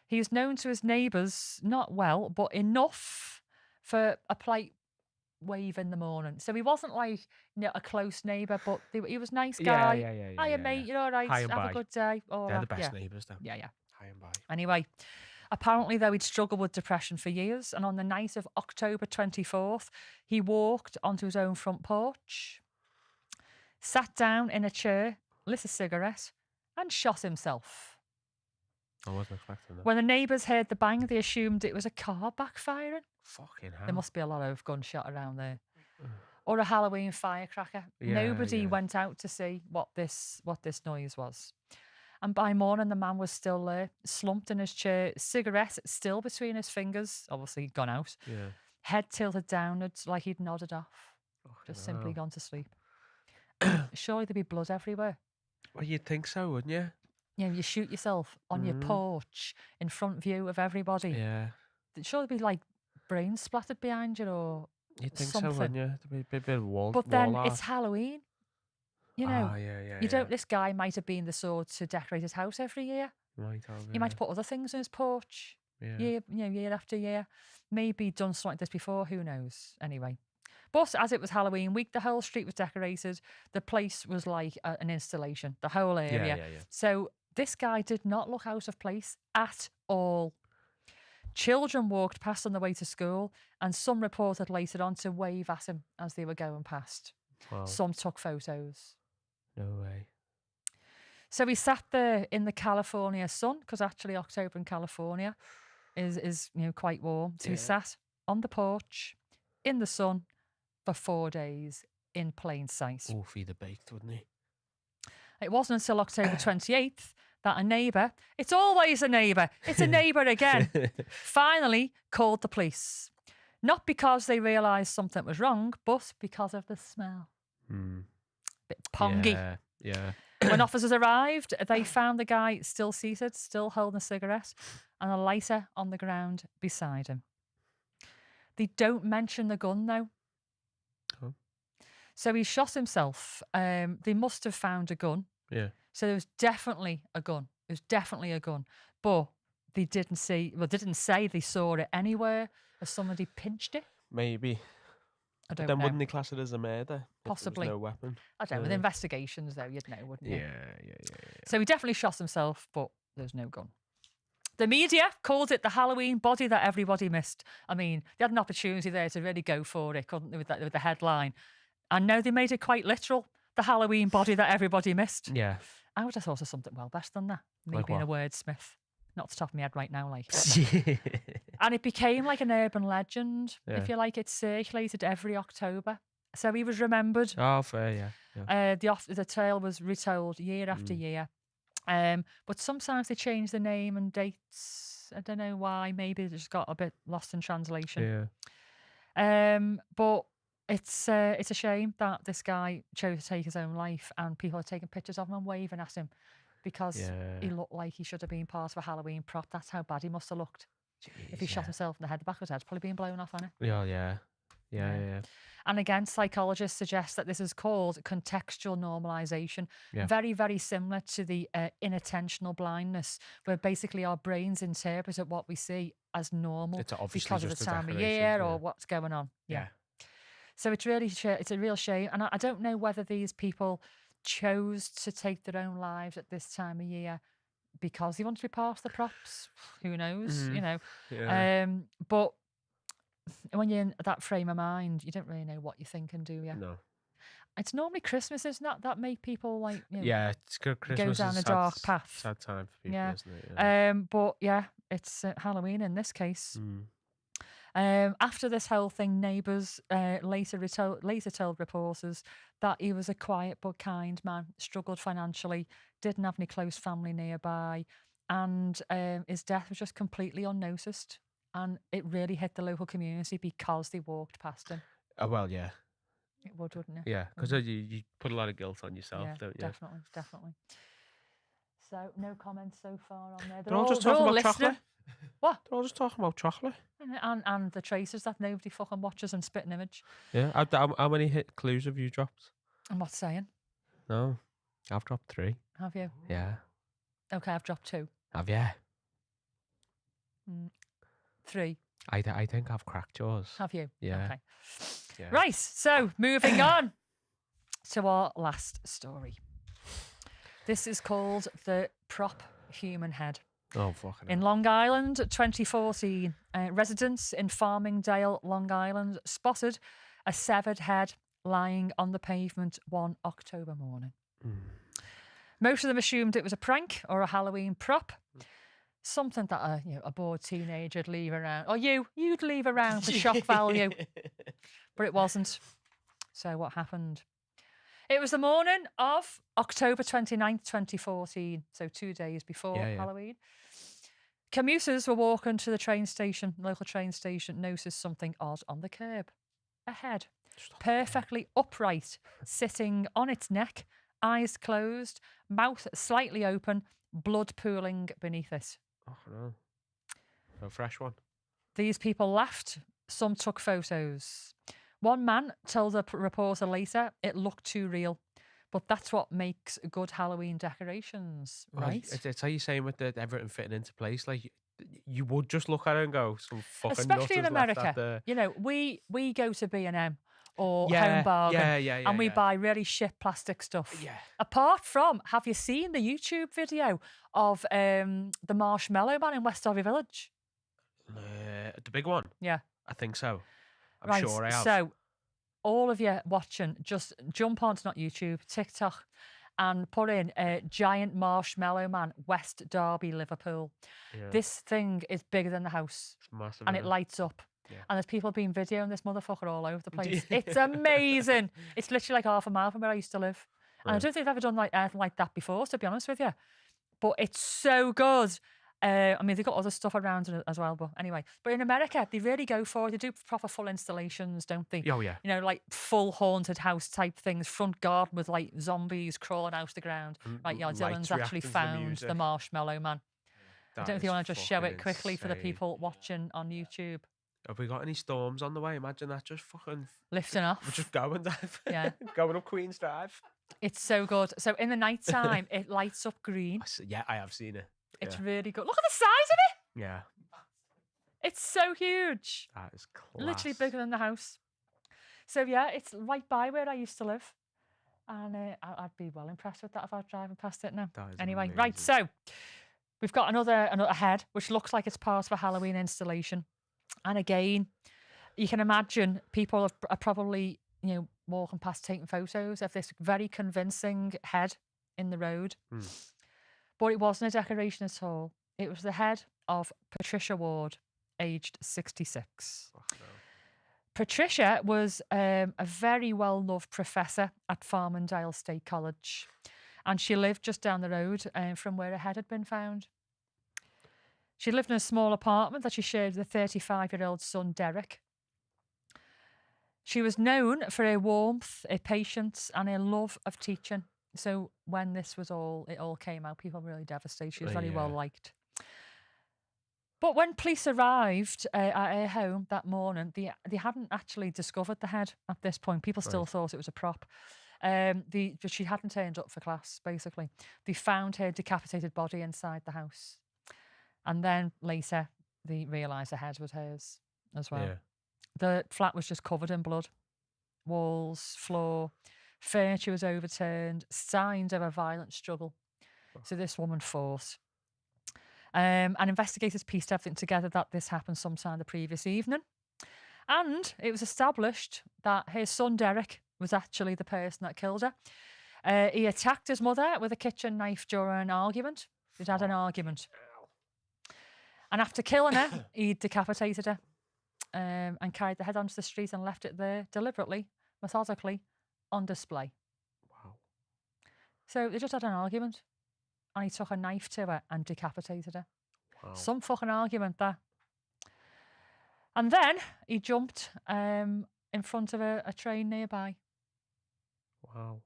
He was known to his neighbours, not well, but enough for a polite wave in the morning. So he wasn't like a close neighbour, but he was a nice guy. Yeah. Hiya, mate, you're all right? Hi and Have bye. a good day. All They're right. the best neighbours, though. Yeah. Hi and bye. Anyway, apparently, though, he'd struggled with depression for years, and on the night of October 24th, he walked onto his own front porch, sat down in a chair, lit a cigarette, and shot himself. I wasn't expecting that. When the neighbours heard the bang, they assumed it was a car backfiring. Fucking hell. There must be a lot of gunshot around there. Or a Halloween firecracker. Yeah, Nobody yeah. went out to see what this noise was. And by morning, the man was still there, slumped in his chair, cigarette still between his fingers, obviously gone out, Yeah. head tilted downwards like he'd nodded off, just simply gone to sleep. And surely there'd be blood everywhere. Well, you'd think so, wouldn't you? You know, you shoot yourself on your porch in front view of everybody. Yeah. Surely there'd be like brains splattered behind you or You'd think something. so, wouldn't you? There'd be a bit of wall. But then wall it's art. Halloween. You know, Ah, yeah. you don't. This guy might have been the sort to decorate his house every year. Might have, He might put other things on his porch. Yeah. Year after year. Maybe done something like this before. Who knows? Anyway. But as it was Halloween week, the whole street was decorated. The place was like an installation, the whole area. Yeah. So this guy did not look out of place at all. Children walked past on the way to school, and some reported later on to wave at him as they were going past. Wow. Some took photos. No way. So he sat there in the California sun, because actually October in California is quite warm. So he sat on the porch in the sun for 4 days in plain sight. Oh, feed the baked, wouldn't he? It wasn't until October 28th that a neighbour, it's always a neighbour, it's a neighbour again, finally called the police. Not because they realised something was wrong, but because of the smell. Bit pongy. Yeah. When officers arrived, they found the guy still seated, still holding a cigarette, and a lighter on the ground beside him. They don't mention the gun, though. Oh. So he shot himself. They must have found a gun. Yeah. So there was definitely a gun. It was definitely a gun. But they didn't say they saw it anywhere, or somebody pinched it. Maybe. I don't Then know. wouldn't they class it as a murder? Possibly. If there was no weapon. I don't know. With investigations, though, you'd know, wouldn't you? Yeah. So he definitely shot himself, but there's no gun. The media called it the Halloween body that everybody missed. I mean, they had an opportunity there to really go for it, couldn't they, with the headline? And no, they made it quite literal. The Halloween body that everybody missed. Yeah. I would have thought of something well better than that. Me Like being what? a wordsmith. Not off the top of my head right now, like. And it became like an urban legend, if you like. It circulated every October. So he was remembered. Oh, fair, yeah. The tale was retold year after year. But sometimes they change the name and dates. I don't know why. Maybe it just got a bit lost in translation. Yeah. But it's a shame that this guy chose to take his own life, and people are taking pictures of him and waving at him because he looked like he should have been part of a Halloween prop. That's how bad he must have looked. If he shot himself in the head, the back of his head's probably been blown off on it. Yeah. And again, psychologists suggest that this is called contextual normalization. Yeah. Very, very similar to the inattentional blindness, where basically our brains interpret what we see as normal It's obviously because of just the a time of decoration, year or what's going on. Yeah. So it's a real shame. And I don't know whether these people chose to take their own lives at this time of year because they want to be part of the props. Who knows, Yeah. But when you're in that frame of mind, you don't really know what you're thinking, do you? No. It's normally Christmas, isn't it? That make people like Yeah, it's good. Christmas down is a dark path. Sad time for people, Yeah. isn't it? Yeah. But yeah, it's Halloween in this case. Mm. After this whole thing, neighbours later told reporters that he was a quiet but kind man, struggled financially, didn't have any close family nearby, and his death was just completely unnoticed. And it really hit the local community because they walked past him. Oh, well, yeah. It would, wouldn't it? Yeah, because you put a lot of guilt on yourself, Yeah, don't you? definitely. So no comments so far on there. They're all just talking about chocolate. What? They're all just talking about chocolate. And the traces that nobody fucking watches and spit an image. Yeah. How many clues have you dropped? I'm not saying. No, I've dropped 3. Have you? Yeah. Okay, I've dropped 2. Have you? 3. I think I've cracked yours. Have you? Yeah. Okay. Yeah. Right. So moving on to our last story. This is called the prop human head. Oh, fucking In Long Island, 2014, residents in Farmingdale, Long Island, spotted a severed head lying on the pavement one October morning. Most of them assumed it was a prank or a Halloween prop, something that a bored teenager'd leave around, or you'd leave around for shock value, but it wasn't. So what happened? It was the morning of October 29th, 2014, so 2 days before Yeah, yeah. Halloween. Commuters were walking to the train station, local train station, noticed something odd on the curb. A head, perfectly upright, sitting on its neck, eyes closed, mouth slightly open, blood pooling beneath it. Oh no. A fresh one. These people laughed. Some took photos. One man told a reporter later it looked too real. But that's what makes good Halloween decorations, Well, right? It's how you're saying with everything fitting into place. Like, you would just look at it and go, some fucking Especially in nutters left America. at the... You know, we go to B&M or Yeah, Home Bargain and we yeah. buy really shit plastic stuff. Yeah. Apart from, have you seen the YouTube video of the Marshmallow Man in West Derby Village? The big one? Yeah. I think so. I'm Right. sure I have. So, all of you watching, just jump onto not YouTube, TikTok, and put in Giant Marshmallow Man, West Derby, Liverpool. Yeah. This thing is bigger than the house. It's massive. And it lights up. Yeah. And there's people being videoing this motherfucker all over the place. It's amazing. It's literally like half a mile from where I used to live. And I don't think I've ever done like anything like that before, to be honest with you. But it's so good. I mean, they've got other stuff around it as well, but anyway. But in America, they really go for it. They do proper full installations, don't they? Oh, yeah. You know, like full haunted house type things, front garden with like zombies crawling out the ground. Right, yeah, Dylan's actually found the Marshmallow Man. I don't know if you want to just show it quickly for the people watching on YouTube. Have we got any storms on the way? Imagine that just fucking... Lifting off. We're just going down. Yeah. Going up Queen's Drive. It's so good. So in the night time, it lights up green. Yeah, I have seen it. It's Yeah. really good. Look at the size of it. Yeah. It's so huge. That is class. Literally bigger than the house. So yeah, it's right by where I used to live. And I'd be well impressed with that if I was driving past it now. That is Anyway, amazing. right, so we've got another head, which looks like it's part of a Halloween installation. And again, you can imagine people are probably, you know, walking past taking photos of this very convincing head in the road. But it wasn't a decoration at all. It was the head of Patricia Ward, aged 66. Oh, no. Patricia was a very well-loved professor at Farmingdale State College, and she lived just down the road from where her head had been found. She lived in a small apartment that she shared with a 35-year-old son, Derek. She was known for her warmth, her patience, and her love of teaching. So when it all came out, people were really devastated. She was very well liked. But when police arrived at her home that morning, they hadn't actually discovered the head at this point. People still thought it was a prop. But she hadn't turned up for class, basically. They found her decapitated body inside the house. And then later, they realised the head was hers as well. Yeah. The flat was just covered in blood. Walls, floor, furniture was overturned, signs of a violent struggle. So this woman fought. And investigators pieced everything together that this happened sometime the previous evening. And it was established that her son Derek was actually the person that killed her. He attacked his mother with a kitchen knife during an argument. They'd had an argument. And after killing her, he decapitated her and carried the head onto the street and left it there deliberately, methodically, on display. Wow. So they just had an argument. And he took a knife to her and decapitated her. Wow. Some fucking argument there. And then he jumped in front of a train nearby. Wow.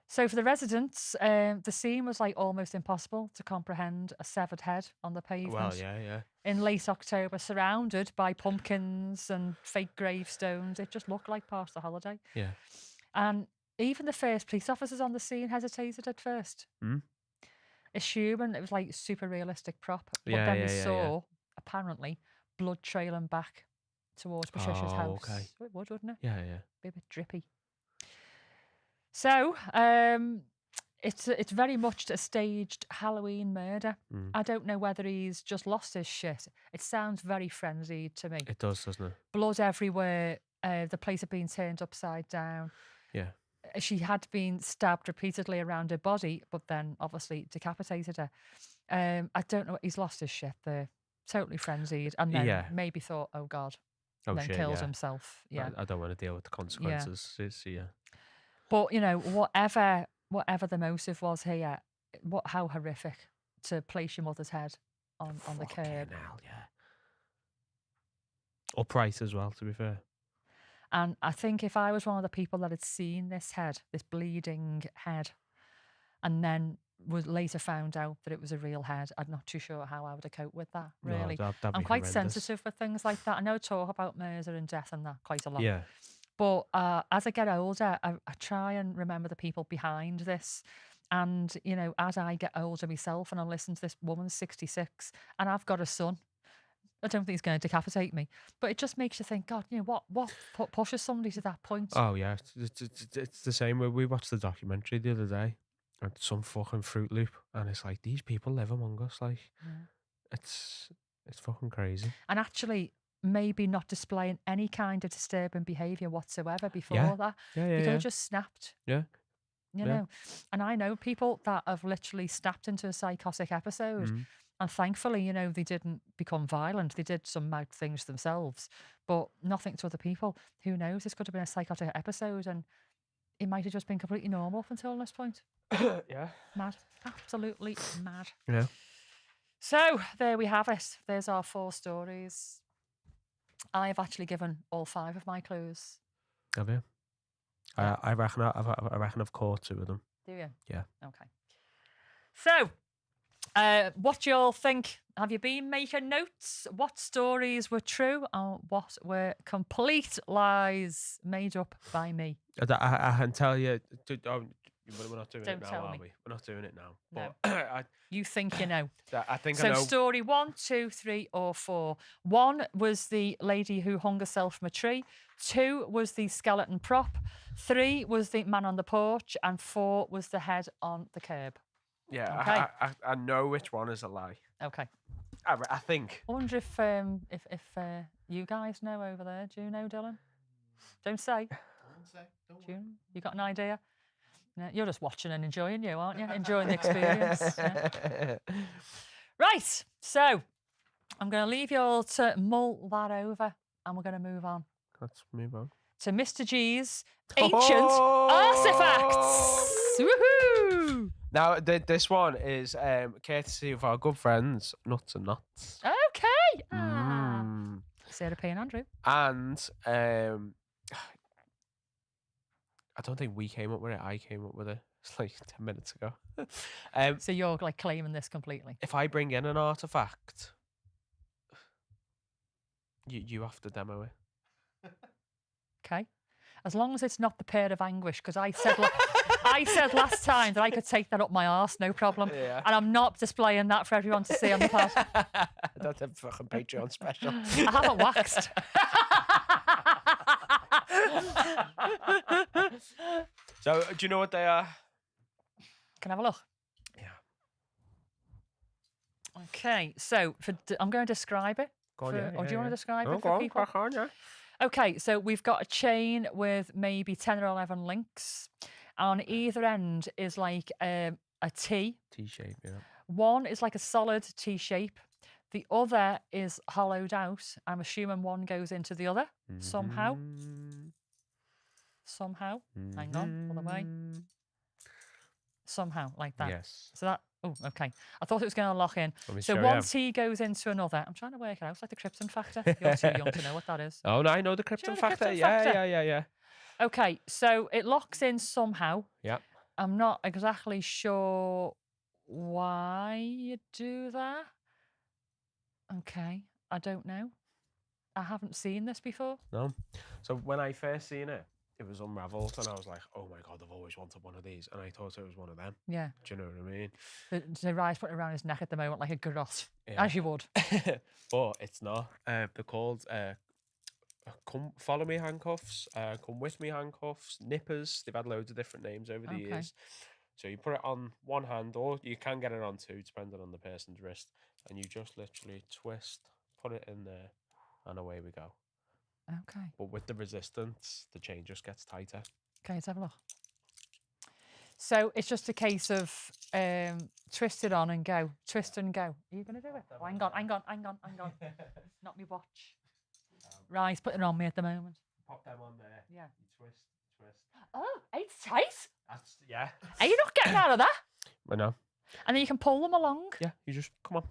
So for the residents, the scene was like almost impossible to comprehend a severed head on the pavement. Well, yeah. In late October, surrounded by pumpkins and fake gravestones. It just looked like part of the holiday. Yeah. And even the first police officers on the scene hesitated at first, assuming it was like super realistic prop. But then they saw, apparently, blood trailing back towards Patricia's house. Okay. It would, wouldn't it? Yeah. Be a bit drippy. So, it's very much a staged Halloween murder. I don't know whether he's just lost his shit. It sounds very frenzied to me. It does, doesn't it? Blood everywhere. The place had been turned upside down. Yeah. She had been stabbed repeatedly around her body, but then obviously decapitated her. I don't know. He's lost his shit there. Totally frenzied. And then maybe thought, oh God. And then killed himself. Yeah. I don't want to deal with the consequences. Yeah. But, you know, whatever the motive was here, how horrific to place your mother's head on the Fucking curb. hell, yeah. Upright as well, to be fair. And I think if I was one of the people that had seen this bleeding head, and then was later found out that it was a real head, I'm not too sure how I would have coped with that, No, really. that'd I'm be quite horrendous. sensitive with things like that. I know I talk about murder and death and that quite a lot. Yeah. But as I get older, I try and remember the people behind this. And, you know, as I get older myself and I listen to this woman's 66 and I've got a son, I don't think he's going to decapitate me. But it just makes you think, God, you know, what pushes somebody to that point? Oh, yeah. It's the same way we watched the documentary the other day. At some fucking Fruit Loop. And it's like, these people live among us. Like, it's fucking crazy. And actually, maybe not displaying any kind of disturbing behaviour whatsoever before that. Yeah, They could have just snapped. Yeah. You know, and I know people that have literally snapped into a psychotic episode. And thankfully, you know, they didn't become violent. They did some mad things themselves, but nothing to other people. Who knows? This could have been a psychotic episode and it might have just been completely normal up until this point. Yeah. Mad. Absolutely mad. Yeah. So there we have it. There's our 4 stories. I've actually given all 5 of my clues. Have you? Yeah. I reckon I've caught 2 of them. Do you? Yeah. Okay. So, what do you all think? Have you been making notes? What stories were true and what were complete lies made up by me? I can tell you. We're not doing Don't it now, tell are me. we? We're not doing it now. No. But You think you know. I think So I know. story 1, 2, 3, or 4. 1 was the lady who hung herself from a tree. 2 was the skeleton prop. 3 was the man on the porch, and 4 was the head on the curb. Yeah, Okay. I know which one is a lie. Okay. I think. I wonder if you guys know over there. Do you know, Dylan? Don't say. Don't say. Don't Do you got an idea? Yeah, you're just watching and enjoying, you aren't you? Enjoying the experience. Yeah. Right. So I'm going to leave you all to mull that over, and we're going to move on Let's move on. to Mr. G's ancient artifacts. Woohoo! Now, this one is courtesy of our good friends, Nuts and Knots. Okay. Sarah P. and Andrew. And I don't think we came up with it. I came up with it. It's like 10 minutes ago. So you're like claiming this completely. If I bring in an artifact, you have to demo it. Okay. As long as it's not the pair of anguish, because I said I said last time that I could take that up my arse, no problem. Yeah. And I'm not displaying that for everyone to see on the pod. That's a fucking Patreon special. I haven't waxed. So, do you know what they are? Can I have a look? Yeah. Okay, so I'm going to describe it. Go on, Or do you want to describe Oh, it go for on, people? crack on, yeah. Okay, so we've got a chain with maybe 10 or 11 links. On either end is like a T. T-shape, yeah. One is like a solid T shape. The other is hollowed out. I'm assuming one goes into the other somehow. Somehow. Hang on, all the way. Somehow, like that. Yes. So that, oh, okay. I thought it was going to lock in. Let me So show one you. T goes into another. I'm trying to work it out. It's like the Krypton factor. You're too young to know what that is. Oh, no, I know the Do you Krypton know the factor. Krypton Yeah, factor? yeah. Okay, so it locks in somehow. Yeah. I'm not exactly sure why you do that. Okay, I don't know. I haven't seen this before. No. So when I first seen it, it was unravelled, and I was like, "Oh my god, I've always wanted one of these," and I thought it was one of them. Yeah. Do you know what I mean? The Rye's putting it around his neck at the moment like a garrote, Yeah. as you would. But it's not. They're called "Come Follow Me" handcuffs, "Come With Me" handcuffs, nippers. They've had loads of different names over the Okay. years. So you put it on one hand, or you can get it on 2, depending on the person's wrist, and you just literally twist, put it in there, and away we go. Okay. But with the resistance, the chain just gets tighter. Okay, let's have a look. So it's just a case of twist it on and go. Twist and go. Are you going to do it? Oh, hang on. Not me watch. Right, he's putting it on me at the moment. Pop them on there. Yeah. You twist Oh, it's tight. Yeah. Are you not getting out of that? I know. And then you can pull them along. Yeah, you just come on.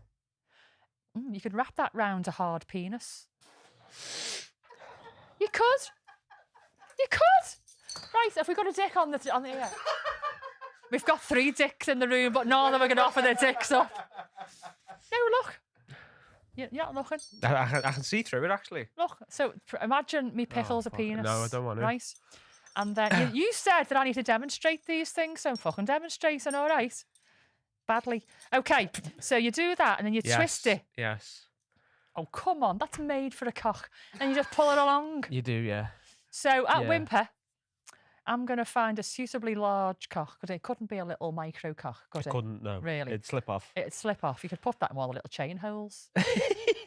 You could wrap that round a hard penis. You could. You could. Right, have we got a dick on the ear? We've got 3 dicks in the room, but none of them are going to offer their dicks up. No, look. You're not looking. I can see through it, actually. Look, so imagine me pickles a fuck. penis. No, I don't want to. Right? And then you said that I need to demonstrate these things, so I'm fucking demonstrating, all right? Badly. Okay, so you do that and then you twist it. Yes. Oh, come on, that's made for a cock. And you just pull it along. You do, yeah. So at Whimper, I'm going to find a suitably large cock, because it couldn't be a little micro cock, could it? Couldn't, no. Really? It'd slip off. It'd slip off. You could put that in one of the little chain holes.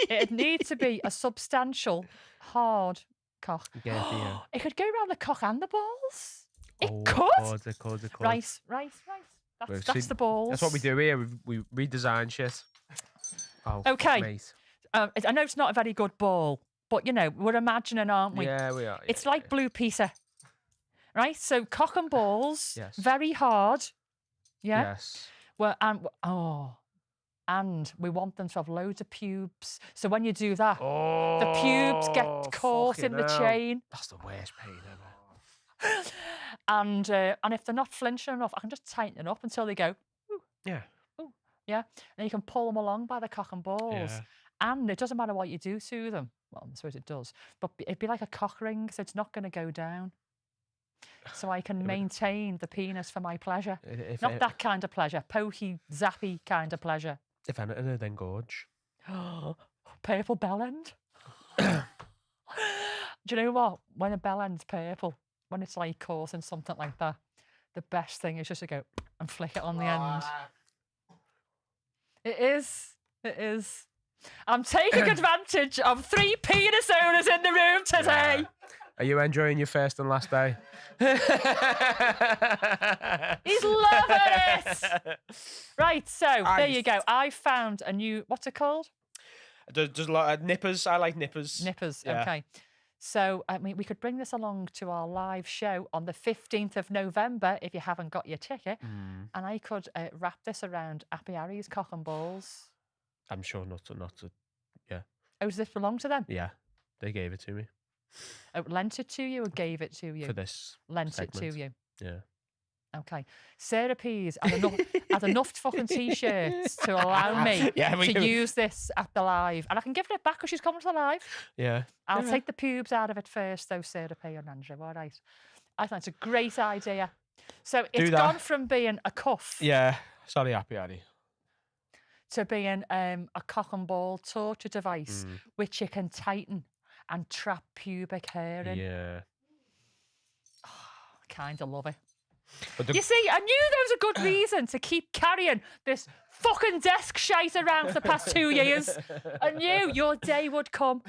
It'd need to be a substantial, hard cock. Yeah. It could go around the cock and the balls. It Oh, could. It could. Right. That's the balls. That's what we do here. We redesign shit. Oh, Okay. Mate. I know it's not a very good ball, but, we're imagining, aren't we? Yeah, we are. It's like blue pizza. Right? So cock and balls, Yes. very hard. Yeah? Yes. Well, and we want them to have loads of pubes. So when you do that, the pubes get caught in the chain. That's the worst pain ever. And if they're not flinching enough, I can just tighten it up until they go, ooh, Yeah. ooh, yeah. And you can pull them along by the cock and balls. Yeah. And it doesn't matter what you do to them. Well, I suppose it does. But it'd be like a cock ring, so it's not going to go down. So I can maintain the penis for my pleasure. Not that kind of pleasure. Pokey, zappy kind of pleasure. If anything, then gorge. Purple bell end. Do you know what? When a bell end's purple, when it's like causing something like that, the best thing is just to go and flick it on the end. It is. I'm taking advantage of 3 penis owners in the room today. Yeah. Are you enjoying your first and last day? He's loving it. Right, so there you go. I found a new, what's it called? There's a lot of nippers. I like nippers. Nippers, Yeah. okay. So, we could bring this along to our live show on the 15th of November if you haven't got your ticket. And I could wrap this around Appy Harry's cock and balls. I'm sure not to. Yeah. Oh, does this belong to them? Yeah. They gave it to me Oh, lent it to you or gave it to you? for this. Lent segment. it to you. Yeah. Okay. Sarah Pease had enough fucking T-shirts to allow me to use this at the live. And I can give it back because she's coming to the live. Yeah. I'll take the pubes out of it first, though, Sarah P and Andrew. All right. I think it's a great idea. So it's gone from being a cuff Yeah. Sorry, Happy Harry. to being a cock and ball torture device, which you can tighten and trap pubic hair in. Yeah. Kind of love it. But You see, I knew there was a good reason to keep carrying this fucking desk shite around for the past 2 years. I knew your day would come.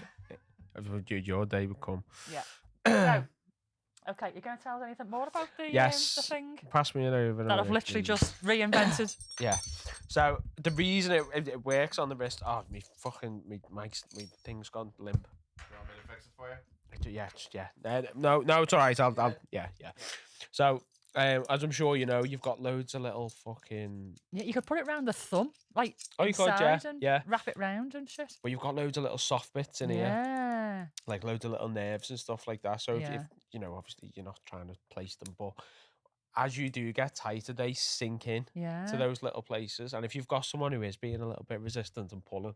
Your day would come. Yeah. So, okay, you're going to tell us anything more about the thing? Pass me it over. That I've literally just reinvented. Yeah. So the reason it works on the wrist. Oh, me thing's gone limp. You want me to fix it for you? Yeah. No, it's all right. I'll. Yeah. So, as I'm sure you know, you've got loads of little fucking. Yeah, you could put it round the thumb, like you could, and yeah. wrap it round and shit. But you've got loads of little soft bits in here, Yeah. like loads of little nerves and stuff like that. So if Yeah. obviously you're not trying to place them, but as you do get tighter, they sink in Yeah. to those little places. And if you've got someone who is being a little bit resistant and pulling,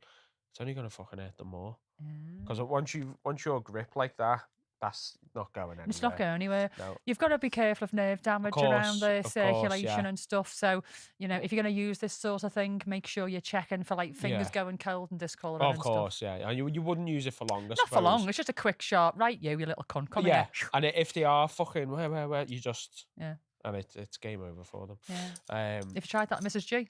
it's only gonna fucking hurt them more. Because once you're grip like that, that's not going anywhere. It's not going anywhere. No. You've got to be careful of nerve damage around the of course, circulation yeah. and stuff. So, if you're going to use this sort of thing, make sure you're checking for like fingers going cold and discolouring Of and course, stuff. yeah. And you wouldn't use it for long, I Not suppose. for long. It's just a quick sharp, right, you little cunt. Come here. And if they are fucking where, you just... Yeah. And it's game over for them. Yeah. If you tried that, Mrs. G?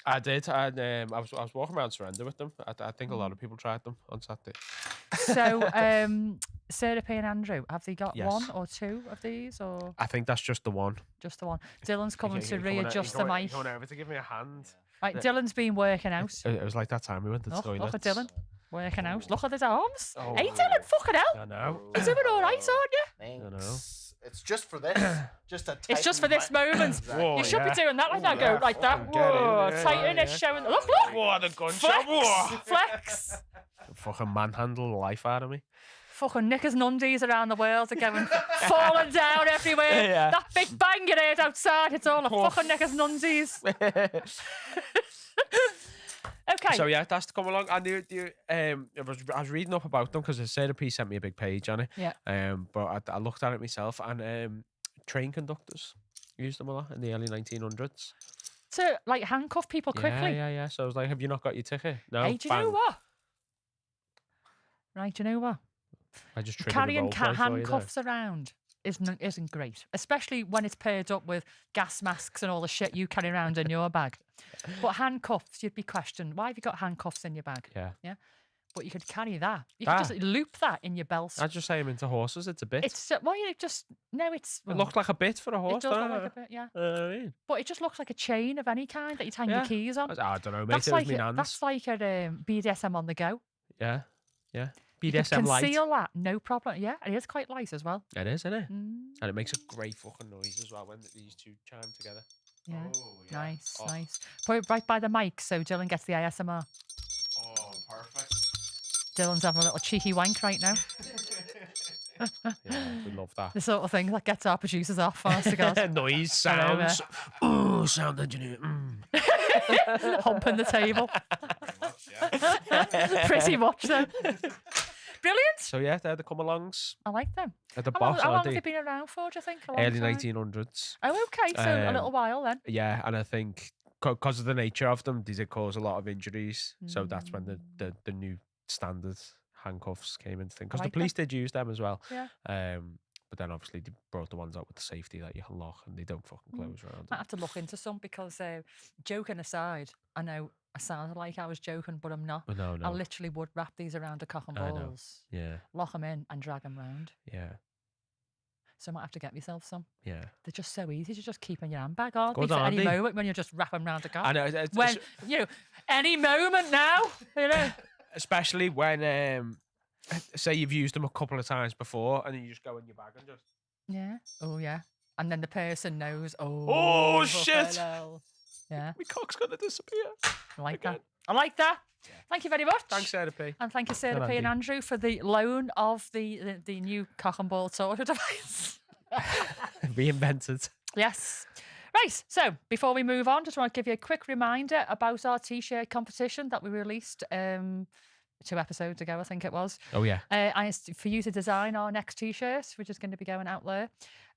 I did. And I was walking around Surrender with them. I think a lot of people tried them on Saturday. So, Sarah P and Andrew, have they got Yes. 1 or 2 of these, or I think that's just the one. just the one? Dylan's coming to You're coming readjust you're the coming- mic. you're coming over to give me a hand. Right, Dylan's been working out. It was like that time we went to the Oh, toilet. look at Dylan. Working out. Look at his arms. Oh. Hey, Dylan, fucking hell. I know. You're doing all right, aren't you? Thanks. It's just for this. Just to It's just for this moment. Whoa, You should be yeah. doing that like that. yeah, Go like that. fucking get in Whoa, there, tighten yeah, it, yeah. showing. Look. Whoa, the gunshot. Flex. Whoa. Flex. Fucking manhandle the life out of me. Fucking knickers and undies around the world are going falling down everywhere. Yeah. That big bang you heard outside, it's all a Oh. fucking knickers and undies. Okay. So yeah, that's to come along. I knew I was reading up about them because Sarah P sent me a big page on it. Yeah. But I looked at it myself, and train conductors used them a lot in the early 1900s. To like handcuff people quickly. Yeah. So I was like, have you not got your ticket? No. Hey, do you know bang. what? Right, do you know what? I just triggered Carrying the roleplay for you there. handcuffs around isn't great, especially when it's paired up with gas masks and all the shit you carry around in your bag. But handcuffs, you'd be questioned, why have you got handcuffs in your bag? Yeah. But you could carry that. You could just loop that in your belt. I just say I'm into horses. It's a bit. It's you just no. It's It looked like a bit for a horse. it does look doesn't like a bit, yeah. I mean, But it just looks like a chain of any kind that you hang your Yeah. keys on. I don't know, mate. That's It was like me a, nan's. that's like a BDSM on the go. Yeah. You BDSM can light. conceal that, no problem. Yeah, it is quite light as well. It is, isn't it? Mm, And it makes a great fucking noise as well when these two chime together. yeah, Oh, yeah. nice, Oh. nice. Put it right by the mic so Dylan gets the ASMR. Oh, perfect. Dylan's having a little cheeky wank right now. Yeah, we love that. The sort of thing that gets our producers off, honest to God. Noise, Hello there. sounds. Oh, sound engineer. Humping the table. Pretty much, yeah. Pretty much then. Brilliant. So yeah, they're the come-alongs. I like them. They're the How long, boss, how long aren't have they? they been around for, do you think? A long Early time? 1900s. Oh, okay. So a little Um, while then. Yeah, and I think because of the nature of them, they did cause a lot of injuries. So that's when the new standard handcuffs came into thing. Because like the police did use them as well. Yeah. But then obviously they brought the ones out with the safety that you can lock and they don't fucking close around. Might have to look into some because, joking aside, I know I sounded like I was joking, but I'm not. But no, I no. literally would wrap these around a cock and I know. balls, Yeah, lock them in, and drag them round. yeah, So I might have to get myself some. yeah. They're just so easy to just keep in your handbag, aren't Good, they? For aren't any they? moment when you just wrap them round a cock. I know. It's, When any moment now, especially when say you've used them a couple of times before and then you just go in your bag and just Yeah. Oh yeah. And then the person knows. Oh, shit. hello. Yeah. my cock's gonna disappear. I like Again. that. I like that. Thank you very much. Thanks, Sarah P. And thank you, Sarah And P. and Andy. Andrew, for the loan of the new cock and ball torture device. Reinvented. Yes. Right, so before we move on, just want to give you a quick reminder about our T-shirt competition that we released 2 episodes ago, I think it was. Oh yeah. For you to design our next T-shirt, which is going to be going out there.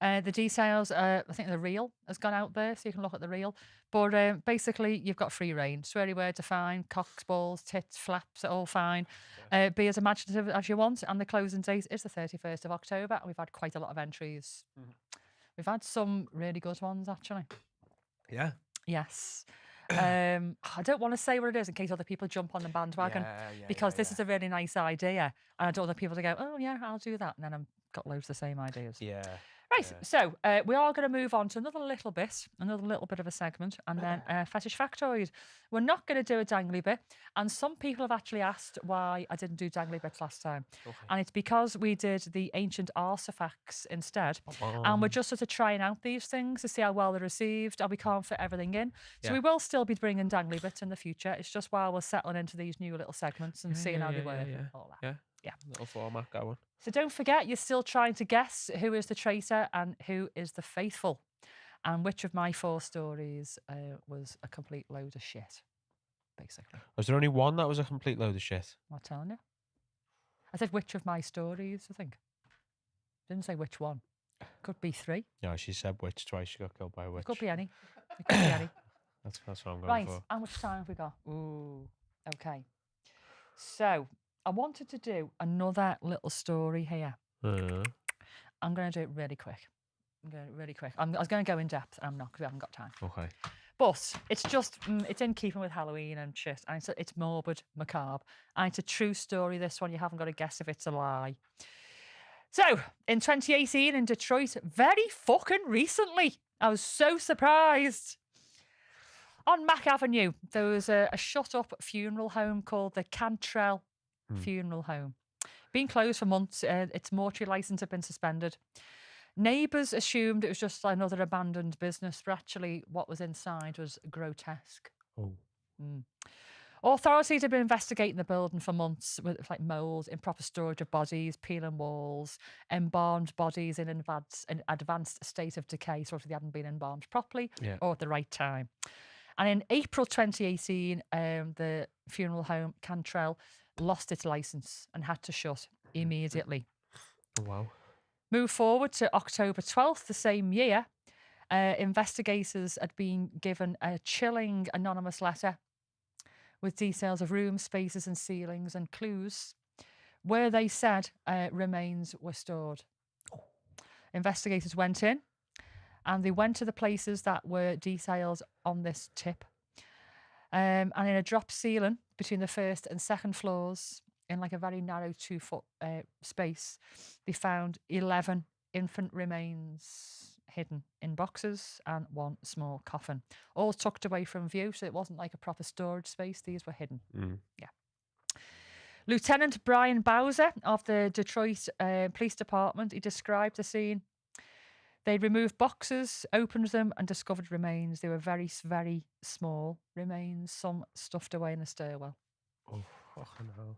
The details, I think the reel has gone out there, so you can look at the reel. But basically, you've got free reign. Sweary word to find, cocks, balls, tits, flaps, all fine. Be as imaginative as you want. And the closing date is the 31st of October. And we've had quite a lot of entries. We've had some really good ones, actually. Yeah. Yes. I don't want to say what it is in case other people jump on the bandwagon because this is a really nice idea. And I don't want people to go, oh, yeah, I'll do that. And then I've got loads of the same ideas. Yeah. Right, so we are going to move on to another little bit of a segment, and then Fetish Factoid. We're not going to do a dangly bit, and some people have actually asked why I didn't do dangly bits last time. Okay. And it's because we did the ancient artifacts instead, and we're just sort of trying out these things to see how well they're received, and we can't fit everything in. So Yeah. we will still be bringing dangly bits in the future. It's just while we're settling into these new little segments and seeing how they work and all that. Yeah. Little format going. So don't forget, you're still trying to guess who is the traitor and who is the faithful. And which of my 4 stories was a complete load of shit, basically. Was there only one that was a complete load of shit? I'm not telling you. I said which of my stories, I think. Didn't say which one. Could be 3. No, she said witch twice. She got killed by a witch. It could be any. It could be any. That's what I'm going Right, for. how much time have we got? Ooh, okay. So I wanted to do another little story here. I'm going to do it really quick. I was going to go in depth, and I'm not because we haven't got time. Okay. But it's just, it's in keeping with Halloween and shit. And it's morbid, macabre. And it's a true story, this one. You haven't got to guess if it's a lie. So, in 2018 in Detroit, very fucking recently, I was so surprised. On Mack Avenue, there was a shut-up funeral home called the Cantrell Funeral Home. Been closed for months. Its mortuary licence had been suspended. Neighbours assumed it was just another abandoned business, but actually what was inside was grotesque. Oh. Authorities had been investigating the building for months with like mould, improper storage of bodies, peeling walls, embalmed bodies in an advanced state of decay, so if they hadn't been embalmed properly or at the right time. And in April 2018, the funeral home Cantrell lost its licence and had to shut immediately. Oh, wow. Move forward to October 12th the same year. Investigators had been given a chilling anonymous letter with details of rooms, spaces and ceilings and clues where they said remains were stored. Investigators went in and they went to the places that were detailed on this tip. And in a drop ceiling between the first and second floors, in like a very narrow 2-foot space, they found 11 infant remains hidden in boxes and one small coffin, all tucked away from view, so it wasn't like a proper storage space. These were hidden. Yeah. Lieutenant Brian Bowser of the Detroit Police Department, he described the scene. They removed boxes, opened them, and discovered remains. They were very, very small remains, some stuffed away in a stairwell. Oh, fucking hell.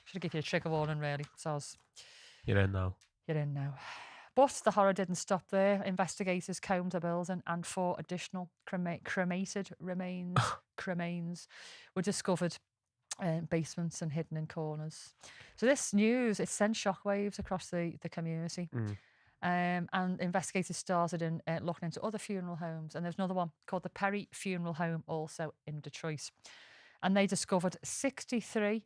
Should give you a trigger warning, really. Soz. You're in now. You're in now. But the horror didn't stop there. Investigators combed the building and 4 additional cremated cremains were discovered in basements and hidden in corners. So this news, it sent shockwaves across the community. And investigators started in looking into other funeral homes. And there's another one called the Perry Funeral Home, also in Detroit. And they discovered 63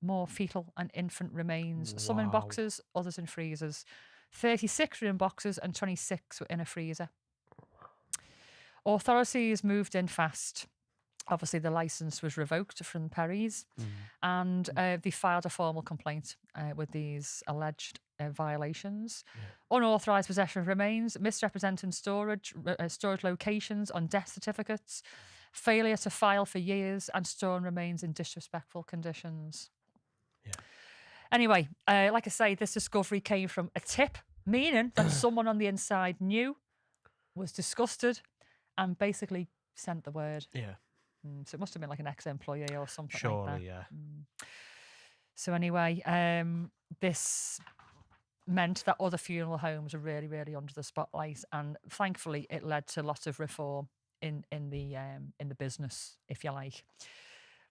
more fetal and infant remains, some in boxes, others in freezers. 36 were in boxes and 26 were in a freezer. Authorities moved in fast. Obviously, the licence was revoked from Perry's, and they filed a formal complaint with these alleged violations. Unauthorised possession of remains, misrepresenting storage locations on death certificates, failure to file for years, and storing remains in disrespectful conditions. Anyway, like I say, this discovery came from a tip, meaning that someone on the inside knew, was disgusted, and basically sent the word. So it must have been like an ex-employee or something like that. Surely, So anyway, this meant that other funeral homes were really, really under the spotlight, and thankfully it led to lots of reform in the business, if you like.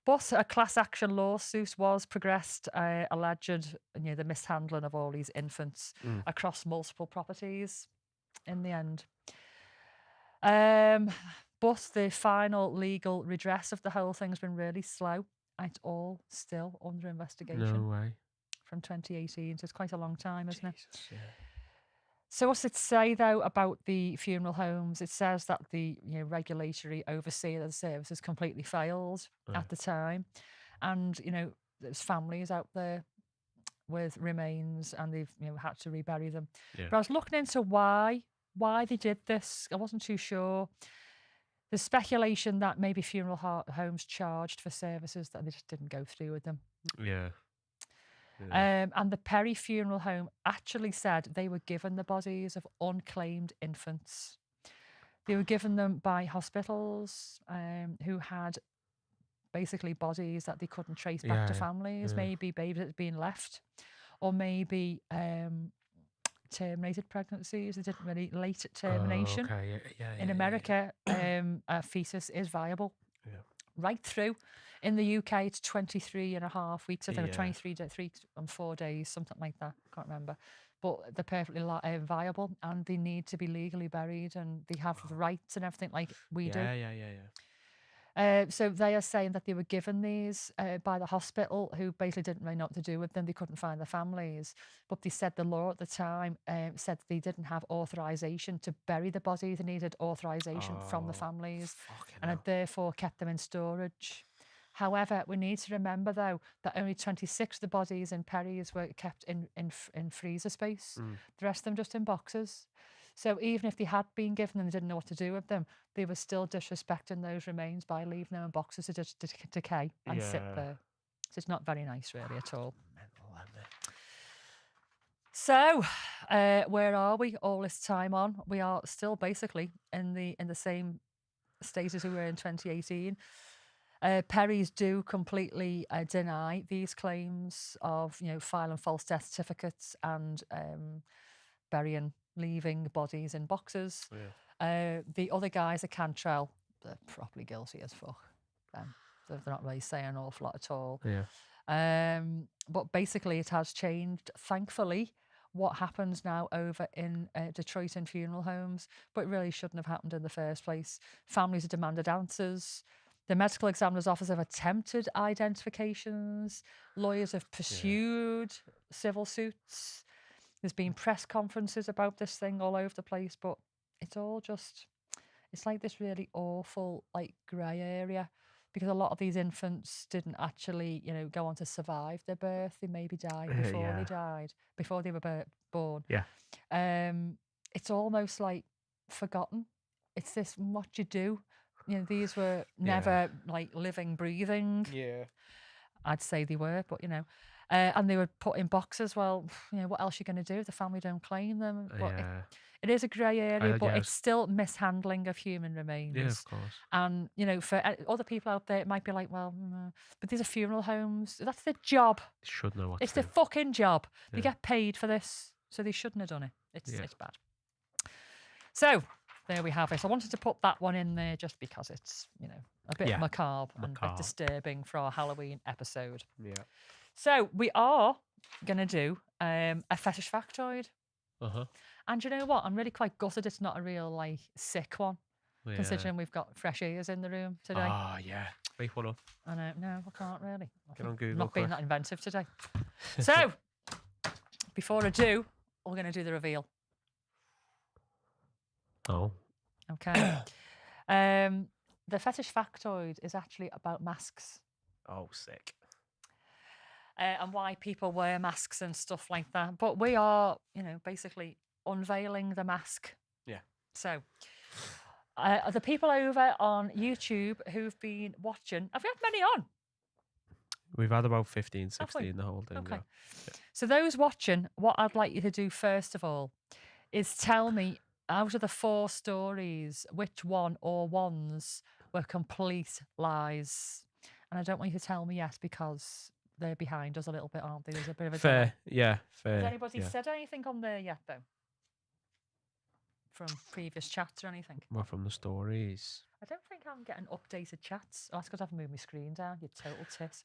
But a class action lawsuit was progressed, alleged the mishandling of all these infants across multiple properties in the end. But the final legal redress of the whole thing has been really slow. It's all still under investigation. No way. From 2018, so it's quite a long time, isn't it? Yeah. So what's it say, though, about the funeral homes? It says that the regulatory overseer of the services completely failed at the time. And, there's families out there with remains and they've had to rebury them. But I was looking into why they did this. I wasn't too sure. There's speculation that maybe funeral homes charged for services that they just didn't go through with them. And the Perry Funeral Home actually said they were given the bodies of unclaimed infants. They were given them by hospitals who had basically bodies that they couldn't trace back to families, maybe babies that had been left, or maybe terminated pregnancies. They didn't really late termination. In America, a fetus is viable right through. In the UK, it's 23.5 weeks. I think 23 3 and 4 days, something like that. Can't remember. But they're perfectly viable, and they need to be legally buried, and they have the rights and everything like we do. So they are saying that they were given these by the hospital, who basically didn't really know what to do with them. They couldn't find their families. But they said the law at the time said they didn't have authorisation to bury the bodies. They needed authorisation from the families, and had therefore kept them in storage. However, we need to remember, though, that only 26 of the bodies in Perry's were kept in freezer space. The rest of them just in boxes. So even if they had been given them and didn't know what to do with them, they were still disrespecting those remains by leaving them in boxes to decay and sit there. So it's not very nice, really, at all. Mental, isn't it? So, where are we all this time on? We are still basically in the same state as we were in 2018. Perry's do completely deny these claims of, filing false death certificates and leaving bodies in boxes. Yeah. The other guys at Cantrell, they're properly guilty as fuck. They're not really saying an awful lot at all. Yeah. But basically, it has changed, thankfully. What happens now over in Detroit in funeral homes, but it really shouldn't have happened in the first place. Families have demanded answers. The medical examiner's office have attempted identifications. Lawyers have pursued civil suits. There's been press conferences about this thing all over the place, but it's all just, it's like this really awful, like, grey area. Because a lot of these infants didn't actually, go on to survive their birth. They maybe died before they died, before they were born. Yeah. It's almost like forgotten. It's this, what you do. These were never like living, breathing. Yeah. I'd say they were, but and they were put in boxes. Well, what else are you going to do if the family don't claim them? But it is a grey area, but it's still mishandling of human remains. Yeah, of course. And, for other people out there, it might be like, well, but these are funeral homes. That's their job. They should know what It's to their fucking job. They Yeah. get paid for this, so they shouldn't have done it. It's bad. So, there we have it. I wanted to put that one in there just because it's, a bit macabre and a bit disturbing for our Halloween episode. Yeah. So, we are going to do a fetish factoid. Uh-huh. And you know what? I'm really quite gutted it's not a real, like, sick one, considering we've got fresh ears in the room today. Ah, yeah. Make one up. I know. No, I can't really. Get on Google. I'm not being that inventive today. So, before I do, we're going to do the reveal. Oh. Okay. The fetish factoid is actually about masks. Oh, sick. And why people wear masks and stuff like that. But we are, basically unveiling the mask. Yeah. So, the people over on YouTube who've been watching, have we had many on? We've had about 15, 16 the whole thing. Okay. Yeah. So those watching, what I'd like you to do first of all is tell me, out of the 4 stories, which one or ones were complete lies. And I don't want you to tell me yes, because they're behind us a little bit, aren't they? There's a bit of a delay. Fair. Yeah, fair. Has anybody yeah. said anything on there yet, though? From previous chats or anything? Well, from the stories. I don't think I'm getting updated chats. Oh, that's because I've moved my screen down, you total tit.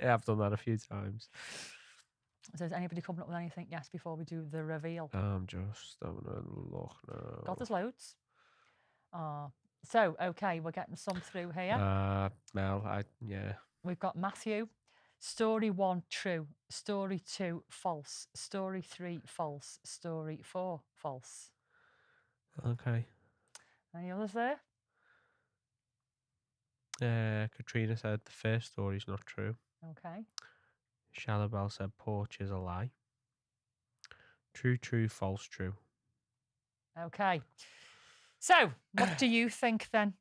I've done that a few times. So is anybody coming up with anything, yes, before we do the reveal? I'm just having a look now. God, there's loads. So, okay, we're getting some through here. Mel, yeah. We've got Matthew. Story 1, true. Story 2, false. Story 3, false. Story 4, false. Okay. Any others there? Katrina said the first story's not true. Okay. Shalabel said porch is a lie. True, true, false, true. Okay. So, what do you think then?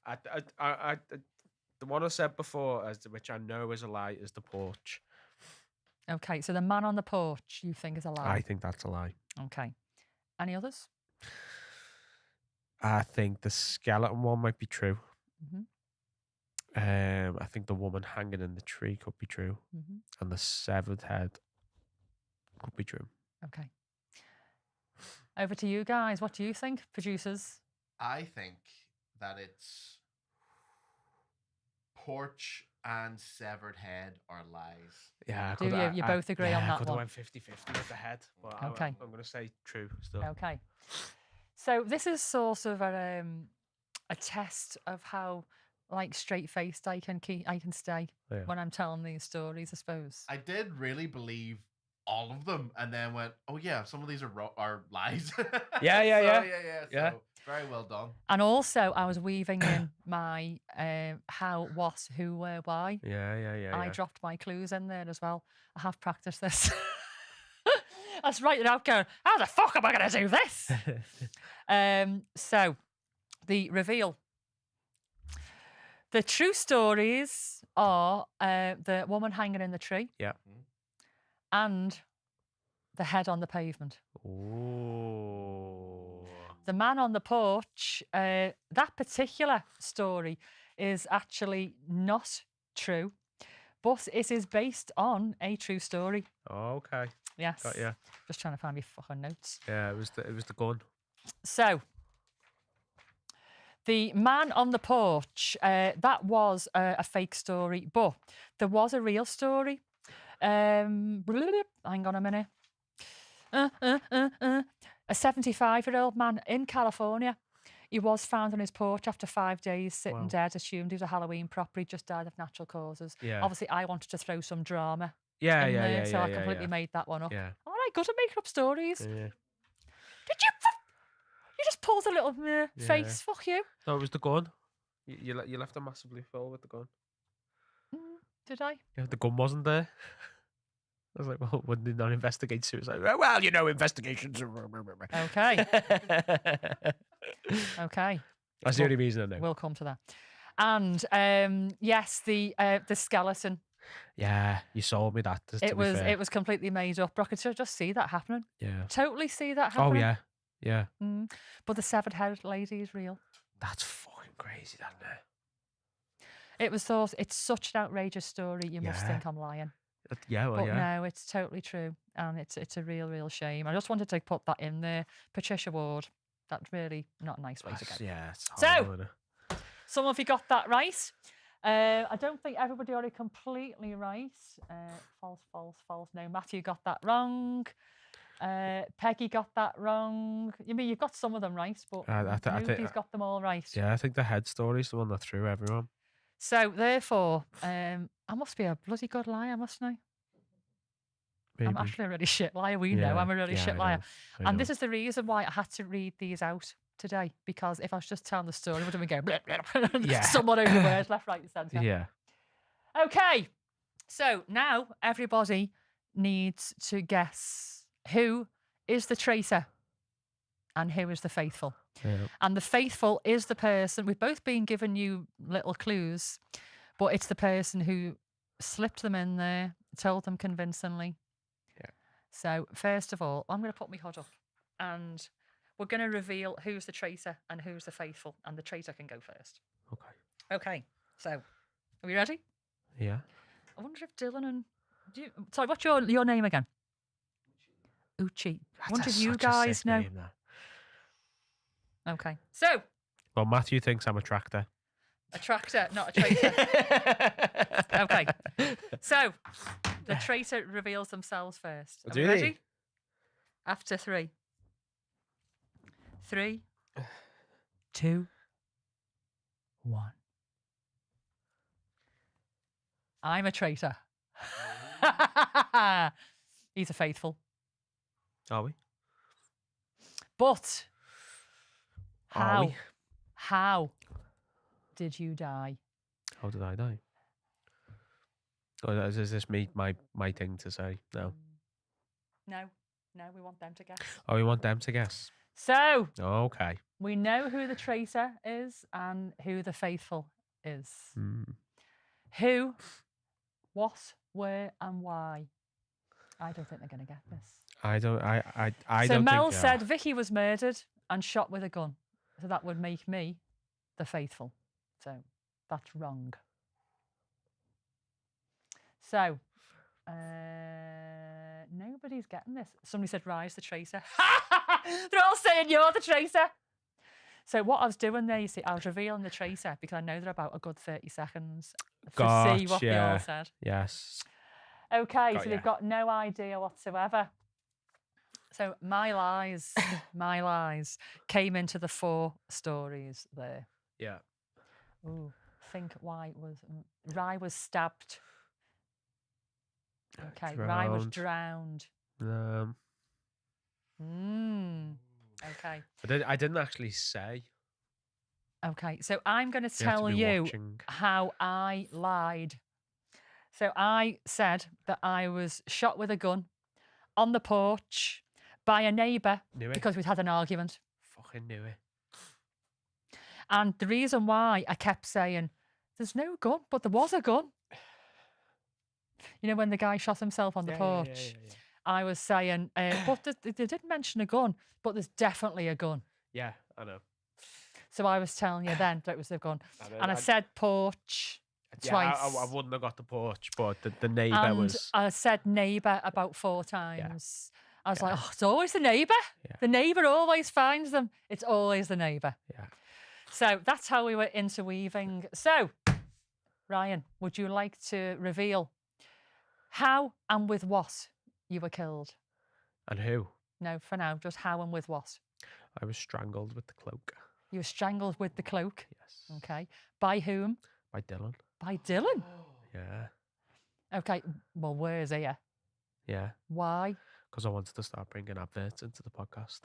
The one I said before, which I know is a lie, is the porch. Okay, so the man on the porch you think is a lie? I think that's a lie. Okay. Any others? I think the skeleton one might be true. Mm-hmm. I think the woman hanging in the tree could be true. Mm-hmm. And the severed head could be true. Okay. Over to you guys. What do you think, producers? I think that it's porch and severed head are lies. Yeah, you both agree on that I could have one? went 50-50 with the head. But Okay. I'm going to say true still. Okay. So this is sort of a test of how, like, straight-faced I can stay when I'm telling these stories, I suppose. I did really believe all of them, and then went, "Oh yeah, some of these are lies." Yeah. So, very well done. And also, I was weaving in my how, what, who, where, why. Yeah. I dropped my clues in there as well. I have practiced this. I was writing out going, how the fuck am I going to do this? So, the reveal. The true stories are the woman hanging in the tree. Yeah. And the head on the pavement. Oh. The man on the porch, that particular story is actually not true, but it is based on a true story. Okay. Yes. Got ya. Just trying to find my fucking notes. Yeah, it was the gun. So, the man on the porch, that was a fake story, but there was a real story. Hang on a minute. A 75-year-old man in California. He was found on his porch after 5 days, sitting Wow. dead, assumed he was a Halloween prop. He just died of natural causes. Yeah. Obviously, I wanted to throw some drama Yeah, in yeah, there, yeah, so yeah, I completely yeah. made that one up. Yeah. All right, good at making up stories. Yeah. Did you? You just pulled a little face. Fuck you. No, it was the gun. You left a massively full with the gun. Did I? Yeah, the gun wasn't there. I was like, well, wouldn't they not investigate suicide? Well, investigations are... Okay. Okay. That's the only reason I know. We'll come to that. And yes, the skeleton. Yeah, you sold me that. It was completely made up. I could just see that happening. Yeah. Totally see that Oh, happening. yeah. But the severed head lady is real. That's fucking crazy, isn't it? It was thought it's such an outrageous story. You must Yeah. think I'm lying. Yeah, well, But yeah. no, it's totally true, and it's a real shame. I just wanted to put that in there. Patricia Ward. That's really not a nice way to go. Yeah, it's So- horrible, isn't it? Some of you got that right. I don't think everybody got it completely right. False. No, Matthew got that wrong. Peggy got that wrong. You mean you've got some of them right, but nobody's got them all right. Yeah, I think the head story's the one that threw everyone. So therefore, I must be a bloody good liar, mustn't I? Maybe. I'm actually a really shit liar. We know I'm a really shit liar. And this is the reason why I had to read these out today, because if I was just telling the story, I would have been going, Yeah. someone over the words, left, right, and centre. Yeah. Okay, so now everybody needs to guess who is the traitor and who is the faithful. Yeah. And the faithful is the person, we've both been giving you little clues, but it's the person who slipped them in there, told them convincingly. Yeah. So first of all, I'm going to put my hood up and we're going to reveal who's the traitor and who's the faithful, and the traitor can go first. Okay. Okay, so are we ready? Yeah. I wonder if Dylan and... Sorry, what's your name again? Uchi. I wonder if you guys know. Okay, so... Well, Matthew thinks I'm a tractor. A tractor, not a traitor. Okay, so the traitor reveals themselves first. Are we ready? After 3. 3, 2, 1. I'm a traitor. He's a faithful. Are we? But Are we? how did you die? How did I die? Or is this my thing to say? No. No, we want them to guess. Oh, we want them to guess. So Okay. we know who the traitor is and who the faithful is. Who, what, where, and why. I don't think they're going to get this. I don't So don't Mel think said Vicky was murdered and shot with a gun. So that would make me the faithful. So that's wrong. So nobody's getting this. Somebody said Ry's the traitor. They're all saying you're the traitor. So what I was doing there, you see, I was revealing the traitor because I know they're about a good 30 seconds to see what they all said. Yes. Okay, so they've got no idea whatsoever. So my lies came into the 4 stories there. Yeah. Ooh, think Ry was stabbed. Okay, Ry was drowned. Okay. I didn't actually say. Okay, so I'm going to tell you how I lied. So I said that I was shot with a gun on the porch by a neighbour because we'd had an argument. Fucking knew it. And the reason why I kept saying There's no gun, but there was a gun. You know, when the guy shot himself on the porch, I was saying, but they didn't mention a gun, but there's definitely a gun. Yeah, I know. So I was telling you then that it was a gun. And I said porch twice. I wouldn't have got the porch, but the neighbour And was. I said neighbour about 4 times. I was like, oh, it's always the neighbour. Yeah. The neighbour always finds them. It's always the neighbour. Yeah. So that's how we were interweaving. So, Ryan, would you like to reveal how and with what you were killed? And who? No, for now, just how and with what. I was strangled with the cloak. You were strangled with the cloak. Yes. Okay. By whom? By Dylan. By Dylan. Yeah. Okay. Well, where's here? Yeah. Why? Because I wanted to start bringing adverts into the podcast.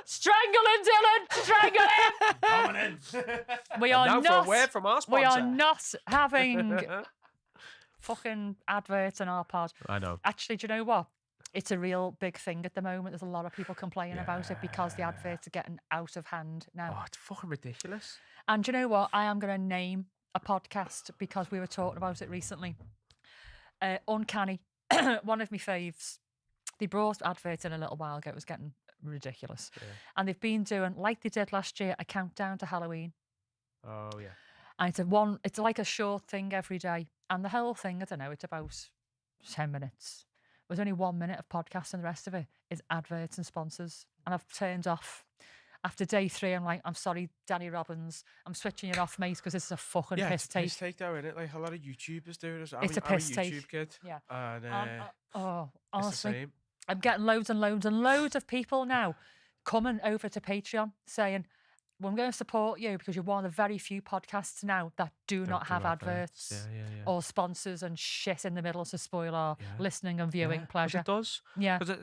Strangle him, Dylan! Strangle him! Coming in. We are now not. for a word from our sponsor. We are not having fucking adverts on our pod. I know. Actually, do you know what? It's a real big thing at the moment. There's a lot of people complaining about it because the adverts are getting out of hand now. Oh, it's fucking ridiculous. And do you know what? I am going to name a podcast because we were talking about it recently. Uncanny, one of my faves. They brought adverts in a little while ago. It was getting ridiculous. Yeah. And they've been doing, like they did last year, a countdown to Halloween. Oh, yeah. And it's like a short thing every day. And the whole thing, I don't know, it's about 10 minutes. There's only 1 minute of podcast and the rest of it is adverts and sponsors. And I've turned off. After day 3, I'm like, I'm sorry, Danny Robbins. I'm switching it off, mate, because this is a fucking piss take. Piss take though, isn't it? Like a lot of YouTubers do this. It's a piss I'm a take. YouTube kid. Yeah. And oh, it's the honestly, same. I'm getting loads and loads and loads of people now coming over to Patreon saying, well, I'm going to support you because you're one of the very few podcasts now that do not have adverts Yeah. or sponsors and shit in the middle to spoil our listening and viewing pleasure. It does. Yeah. Because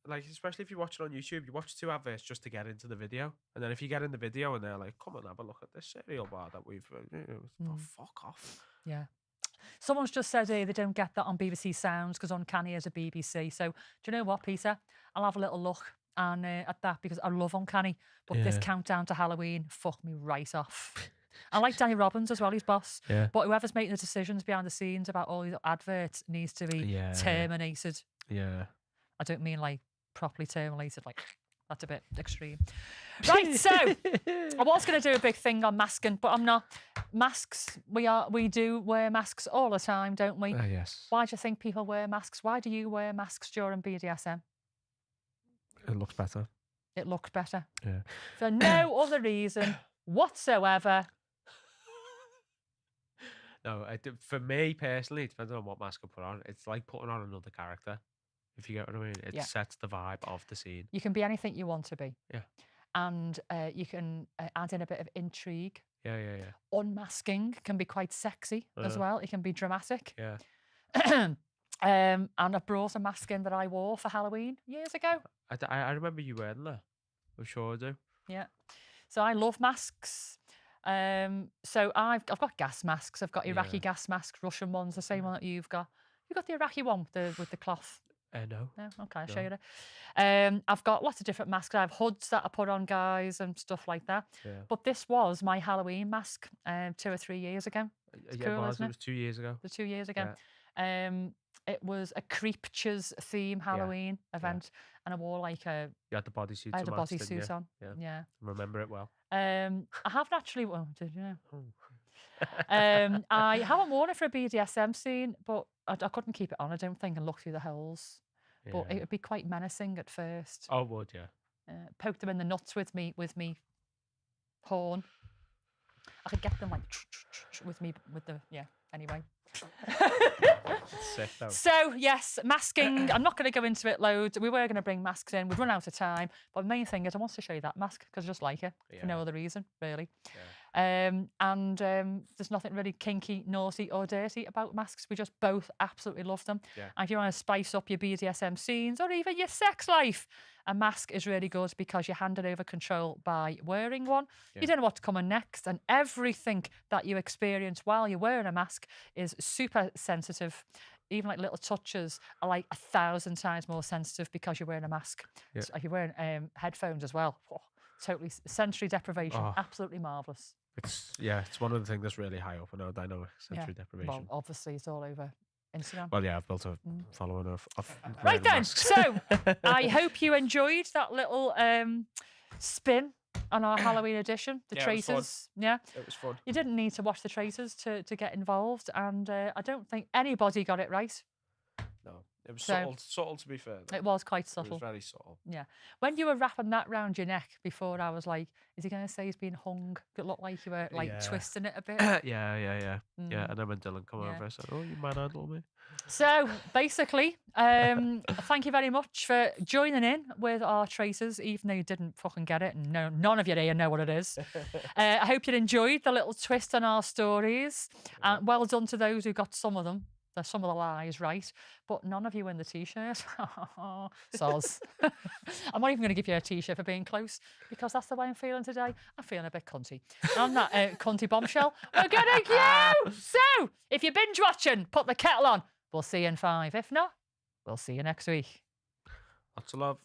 like, especially if you watch it on YouTube, you watch 2 adverts just to get into the video. And then if you get in the video and they're like, come on, have a look at this cereal bar that we've, oh, fuck off. Yeah. Someone's just said they don't get that on BBC Sounds because Uncanny is a BBC. So do you know what, Peter? I'll have a little look and at that because I love Uncanny. But this countdown to Halloween fucked me right off. I like Danny Robbins as well, he's boss. Yeah. But whoever's making the decisions behind the scenes about all these adverts needs to be terminated. Yeah. I don't mean like properly terminated, like that's a bit extreme. Right, so I was going to do a big thing on masking, but I'm not. Masks, we do wear masks all the time, don't we? Yes. Why do you think people wear masks? Why do you wear masks during BDSM? It looks better. It looked better. Yeah. For no other reason whatsoever. No, for me personally, it depends on what mask I put on. It's like putting on another character, if you get what I mean. It sets the vibe of the scene. You can be anything you want to be. Yeah. And you can add in a bit of intrigue. Yeah. Unmasking can be quite sexy as well. It can be dramatic. Yeah. And I brought a mask in that I wore for Halloween years ago. I remember you wearing that. I'm sure I do. Yeah. So I love masks. So I've got gas masks. I've got Iraqi gas masks, Russian ones, the same one that you've got. You got the Iraqi one with the cloth? No. No? Okay, I'll show you that. I've got lots of different masks. I have hoods that I put on guys and stuff like that. Yeah. But this was my Halloween mask 2 or 3 years ago. It cool, was. isn't It was 2 years ago. 2 years ago. Yeah. It was a Creeptures theme Halloween event, and I wore like You had the bodysuit. I had a bodysuit on. Yeah. I remember it well. I haven't actually. Well, did you know? I haven't worn it for a BDSM scene, but I couldn't keep it on. I don't think, and look through the holes. Yeah. But it would be quite menacing at first. Oh, would yeah. Poke them in the nuts with me horn. I could get them like with the anyway. Sick, though. So yes, masking. I'm not going to go into it loads. We were going to bring masks in. We've run out of time. But the main thing is I want to show you that mask because I just like it for no other reason, really. Yeah. And there's nothing really kinky, naughty or dirty about masks. We just both absolutely love them. Yeah. And if you want to spice up your BDSM scenes or even your sex life, a mask is really good because you're handed over control by wearing one. Yeah. You don't know what's coming next, and everything that you experience while you're wearing a mask is super sensitive. Even like little touches are like 1,000 times more sensitive because you're wearing a mask. Yeah. So if you're wearing headphones as well, totally sensory deprivation. Absolutely marvellous. It's one of the things that's really high up in our dynamic sensory deprivation. Well, obviously, it's all over Instagram. Well, yeah, I've built a following of Right wearing then. masks. So I hope you enjoyed that little spin on our Halloween edition. The Yeah, it was fun. Traitors. Yeah. It was fun. You didn't need to watch the Traitors to get involved, and I don't think anybody got it right. No, it was So- subtle to be fair. Though. It was quite It subtle. was very subtle. Yeah. When you were wrapping that round your neck before, I was like, is he going to say he's been hung? It looked like you were like Yeah. twisting it a bit. Yeah. And then when Dylan come Yeah. over, I said, "Oh, you manhandle me." So basically, thank you very much for joining in with our Traitors, even though you didn't fucking get it, and none of you here know what it is. I hope you enjoyed the little twist on our stories, and well done to those who got some of them. There's some of the lies right, but none of you in the t-shirt. Soz. I'm not even going to give you a t-shirt for being close, because that's the way I'm feeling today. I'm feeling a bit cunty. And on that cunty bombshell, we're going to go. So, if you're binge watching, put the kettle on. We'll see you in 5. If not, we'll see you next week. Lots of love.